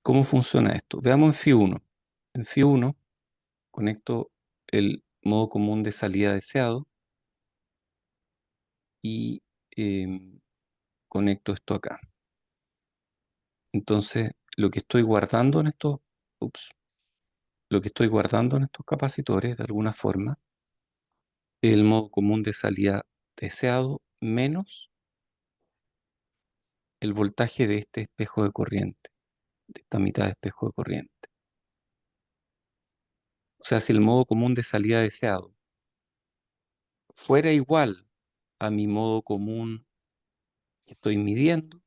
¿Cómo funciona esto? Veamos en Φ1. En Φ1 conecto el modo común de salida deseado y conecto esto acá. Entonces, lo que estoy guardando en estos, ups, lo que estoy guardando en estos capacitores, de alguna forma, es el modo común de salida deseado menos el voltaje de este espejo de corriente, de esta mitad de espejo de corriente. O sea, si el modo común de salida deseado fuera igual a mi modo común que estoy midiendo,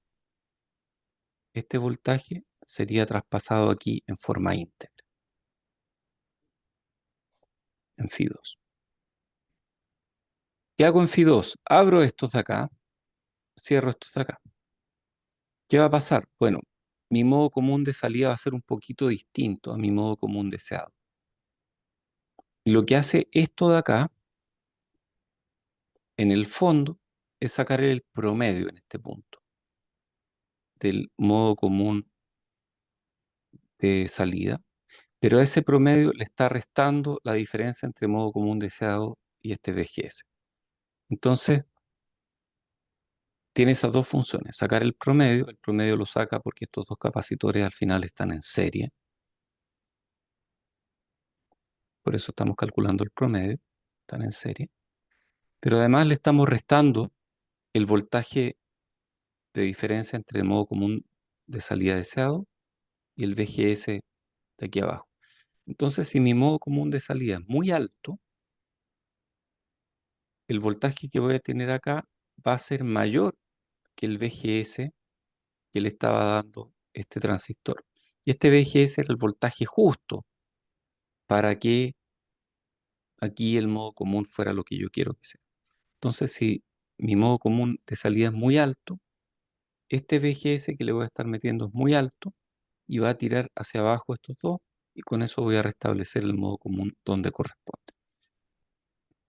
este voltaje sería traspasado aquí en forma íntegra, en Φ2. ¿Qué hago en Φ2? Abro estos de acá, cierro estos de acá. ¿Qué va a pasar? Bueno, mi modo común de salida va a ser un poquito distinto a mi modo común deseado. Y lo que hace esto de acá, en el fondo, es sacar el promedio en este punto del modo común de salida, pero a ese promedio le está restando la diferencia entre modo común deseado y este VGS. Entonces, tiene esas dos funciones, sacar el promedio lo saca porque estos dos capacitores al final están en serie, por eso estamos calculando el promedio, están en serie, pero además le estamos restando el voltaje de diferencia entre el modo común de salida deseado y el VGS de aquí abajo. Entonces, si mi modo común de salida es muy alto, el voltaje que voy a tener acá va a ser mayor que el VGS que le estaba dando este transistor. Y este VGS era el voltaje justo para que aquí el modo común fuera lo que yo quiero que sea. Entonces, si mi modo común de salida es muy alto, este VGS que le voy a estar metiendo es muy alto y va a tirar hacia abajo estos dos y con eso voy a restablecer el modo común donde corresponde.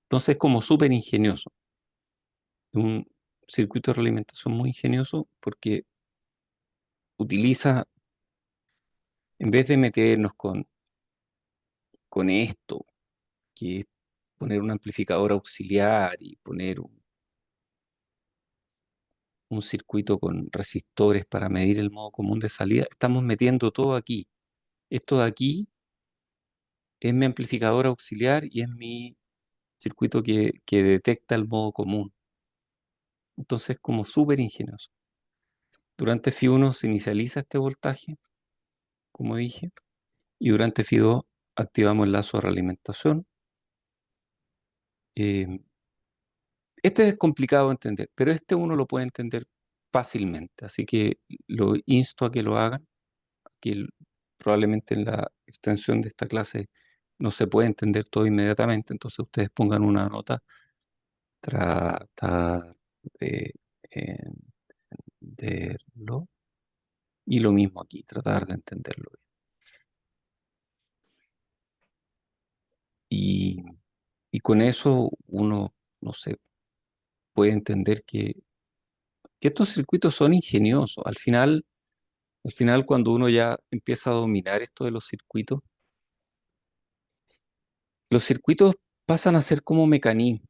Entonces, es como súper ingenioso. Un circuito de realimentación muy ingenioso porque utiliza, en vez de meternos con esto, que es poner un amplificador auxiliar y poner un circuito con resistores para medir el modo común de salida, estamos metiendo todo aquí. Esto de aquí es mi amplificador auxiliar y es mi circuito que detecta el modo común. Entonces es como súper ingenioso. Durante Fi 1 se inicializa este voltaje, como dije, y durante Fi 2 activamos el lazo de realimentación. Eh, este es complicado de entender, pero este uno lo puede entender fácilmente, así que lo insto a que lo hagan, que probablemente en la extensión de esta clase no se puede entender todo inmediatamente, entonces ustedes pongan una nota, tratar de entenderlo, y lo mismo aquí, tratar de entenderlo. Y, y con eso uno, no sé, puede entender que estos circuitos son ingeniosos. Al final, cuando uno ya empieza a dominar esto de los circuitos pasan a ser como mecanismos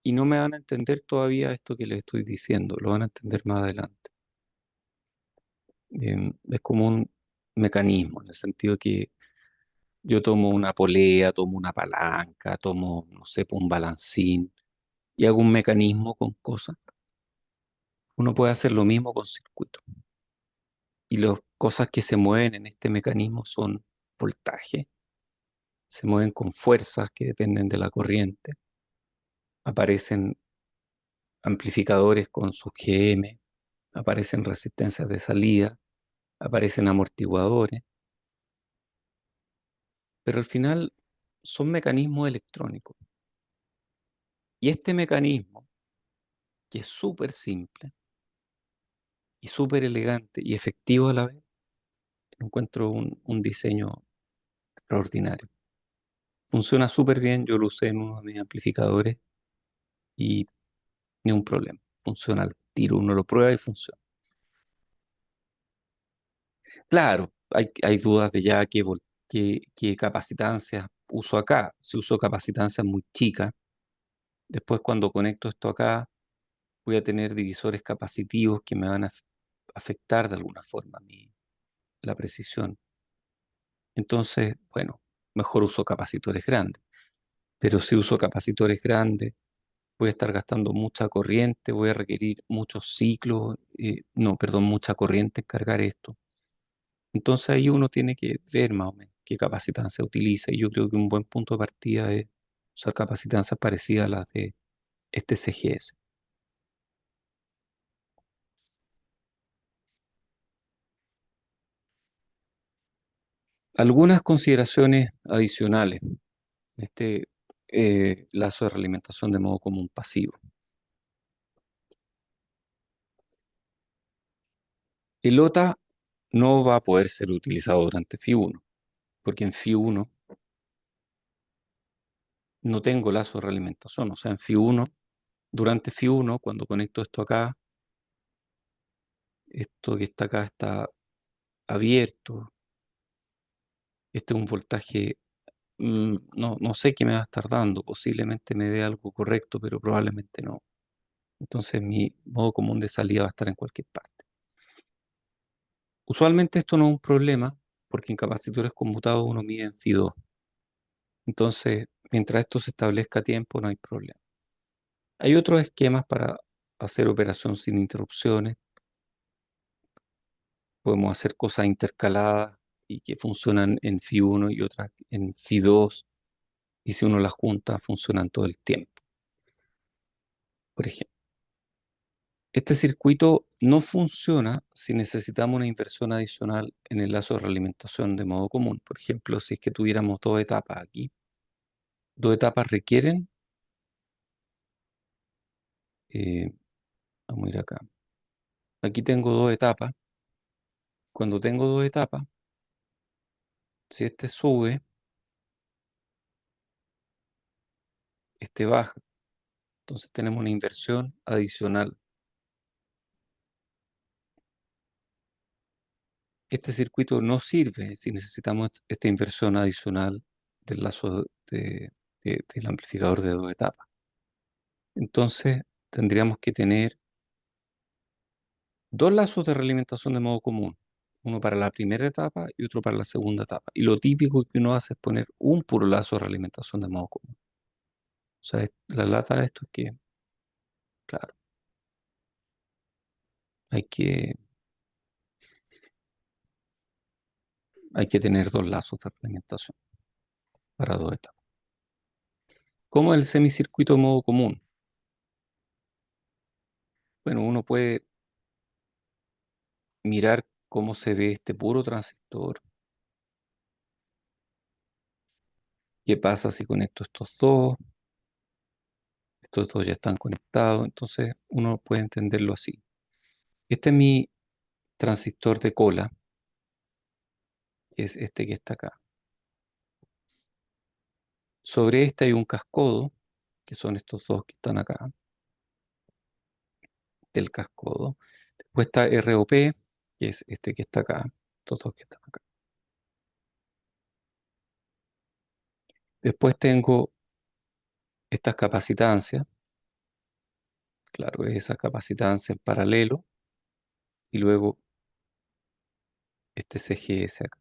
y no me van a entender todavía esto que les estoy diciendo, lo van a entender más adelante. Es como un mecanismo, en el sentido que yo tomo una polea, tomo una palanca, tomo, no sé, pues, un balancín y hago un mecanismo con cosas. Uno puede hacer lo mismo con circuitos. Y las cosas que se mueven en este mecanismo son voltaje, se mueven con fuerzas que dependen de la corriente, aparecen amplificadores con sus GM, aparecen resistencias de salida, aparecen amortiguadores, pero al final son mecanismos electrónicos. Y este mecanismo, que es súper simple y súper elegante y efectivo a la vez, encuentro un diseño extraordinario. Funciona súper bien, yo lo usé en uno de mis amplificadores y ni un problema. Funciona al tiro, uno lo prueba y funciona. Claro, hay dudas de ya qué capacitancias uso acá. Si uso capacitancias muy chicas, después cuando conecto esto acá, voy a tener divisores capacitivos que me van a afectar de alguna forma la precisión. Entonces, bueno, mejor uso capacitores grandes. Pero si uso capacitores grandes, voy a estar gastando mucha corriente, voy a requerir muchos ciclos, no, perdón, mucha corriente en cargar esto. Entonces ahí uno tiene que ver más o menos qué capacitancia utiliza y yo creo que un buen punto de partida es usar capacitancias parecidas a las de este CGS. Algunas consideraciones adicionales. Este lazo de realimentación de modo común pasivo. El OTA no va a poder ser utilizado durante Fi 1, porque en Fi 1 no tengo lazo de realimentación. O sea, en Fi 1, durante Fi 1, cuando conecto esto acá, esto que está acá está abierto. Este es un voltaje, no sé qué me va a estar dando. Posiblemente me dé algo correcto, pero probablemente no. Entonces mi modo común de salida va a estar en cualquier parte. Usualmente esto no es un problema, porque en capacitores conmutados uno mide en Fi 2. Entonces, mientras esto se establezca a tiempo, no hay problema. Hay otros esquemas para hacer operación sin interrupciones. Podemos hacer cosas intercaladas y que funcionan en Fi 1 y otras en Fi 2. Y si uno las junta, funcionan todo el tiempo. Por ejemplo, este circuito no funciona si necesitamos una inversión adicional en el lazo de realimentación de modo común. Por ejemplo, si es que tuviéramos dos etapas aquí. Dos etapas requieren, eh, vamos a ir acá. Aquí tengo dos etapas. Cuando tengo dos etapas, si este sube, este baja. Entonces tenemos una inversión adicional. Este circuito no sirve si necesitamos esta inversión adicional del lazo del amplificador de dos etapas. Entonces tendríamos que tener dos lazos de realimentación de modo común. uno para la primera etapa y otro para la segunda etapa. Y lo típico que uno hace es poner un puro lazo de realimentación de modo común. O sea, la lata de esto es que, claro, hay que, hay que tener dos lazos de realimentación para dos etapas. ¿Cómo es el semicircuito de modo común? Bueno, uno puede mirar cómo se ve este puro transistor. ¿Qué pasa si conecto estos dos? Estos dos ya están conectados. Entonces uno puede entenderlo así. Este es mi transistor de cola, que es este que está acá. Sobre este hay un cascodo, que son estos dos que están acá, del cascodo. Después está ROP, que es este que está acá, estos dos que están acá. Después tengo estas capacitancias, claro, esa capacitancia en paralelo, y luego este CGS acá.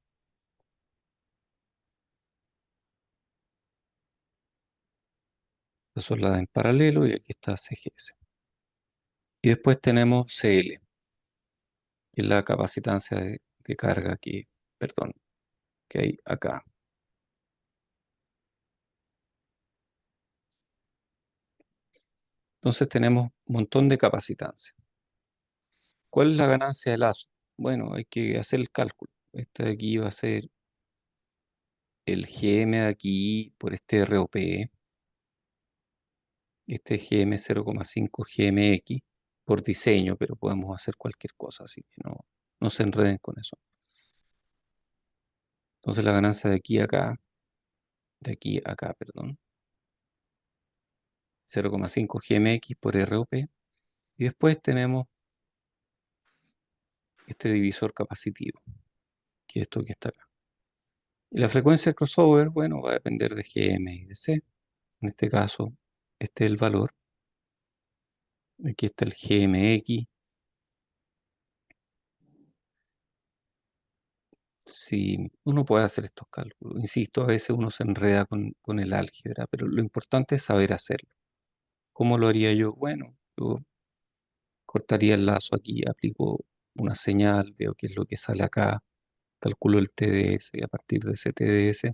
Estas son las en paralelo y aquí está CGS. Y después tenemos CL, que es la capacitancia de carga que, perdón, que hay acá. Entonces tenemos un montón de capacitancia. ¿Cuál es la ganancia de lazo? Bueno, hay que hacer el cálculo. Este de aquí va a ser el GM de aquí por este ROP, este GM 0,5 GMX por diseño, pero podemos hacer cualquier cosa, así que no se enreden con eso. Entonces la ganancia de aquí a acá, perdón, 0,5 GMX por ROP. Y después tenemos este divisor capacitivo, que es esto que está acá. Y la frecuencia de crossover, bueno, va a depender de GM y de C. En este caso, este es el valor. Aquí está el GMX. Si uno puede hacer estos cálculos, insisto, a veces uno se enreda con el álgebra, pero lo importante es saber hacerlo. ¿Cómo lo haría yo? Bueno, yo cortaría el lazo aquí, aplico una señal, veo qué es lo que sale acá, calculo el TDS y a partir de ese TDS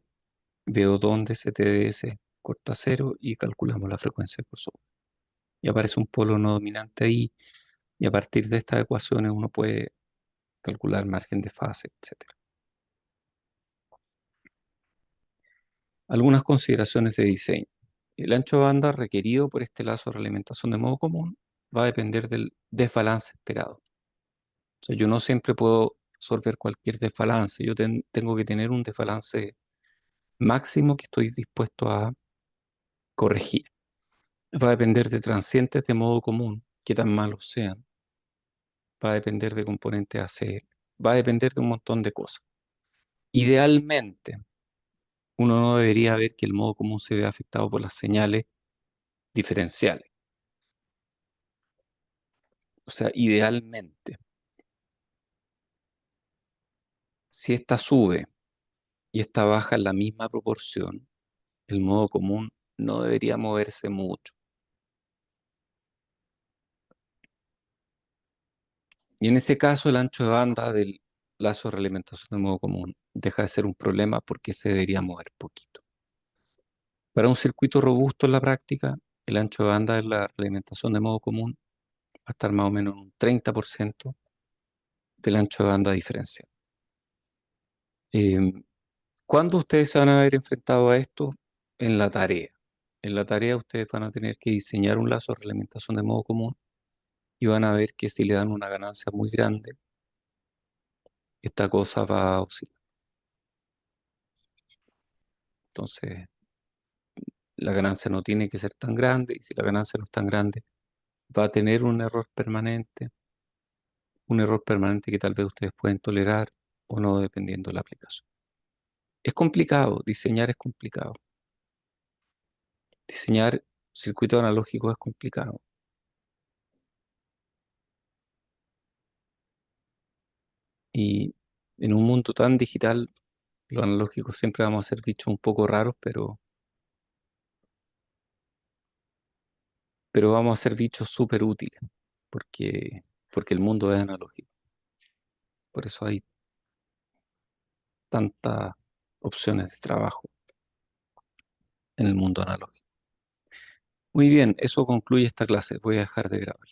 veo dónde ese TDS corta cero y calculamos la frecuencia de crossover. Y aparece un polo no dominante ahí y a partir de estas ecuaciones uno puede calcular margen de fase, etc. Algunas consideraciones de diseño. El ancho de banda requerido por este lazo de realimentación de modo común va a depender del desbalance esperado. O sea, yo no siempre puedo resolver cualquier desbalance. Yo tengo que tener un desbalance máximo que estoy dispuesto a corregir. Va a depender de transientes de modo común, que tan malos sean. Va a depender de componentes AC. Va a depender de un montón de cosas. Idealmente, uno no debería ver que el modo común se vea afectado por las señales diferenciales. O sea, idealmente, si esta sube y esta baja en la misma proporción, el modo común no debería moverse mucho. Y en ese caso, el ancho de banda del lazo de realimentación de modo común deja de ser un problema porque se debería mover poquito. Para un circuito robusto en la práctica, el ancho de banda de la realimentación de modo común va a estar más o menos en un 30% del ancho de banda diferencial. ¿Cuándo ustedes se van a ver enfrentados a esto? En la tarea. En la tarea ustedes van a tener que diseñar un lazo de realimentación de modo común y van a ver que si le dan una ganancia muy grande, esta cosa va a oscilar. Entonces, la ganancia no tiene que ser tan grande y si la ganancia no es tan grande, va a tener un error permanente que tal vez ustedes pueden tolerar o no dependiendo de la aplicación. Es complicado, diseñar es complicado. Diseñar circuitos analógicos es complicado. Y En un mundo tan digital, lo analógico siempre vamos a ser bichos un poco raros, pero vamos a ser bichos súper útiles, porque el mundo es analógico. Por eso hay tantas opciones de trabajo en el mundo analógico. Muy bien, eso concluye esta clase. Voy a dejar de grabar.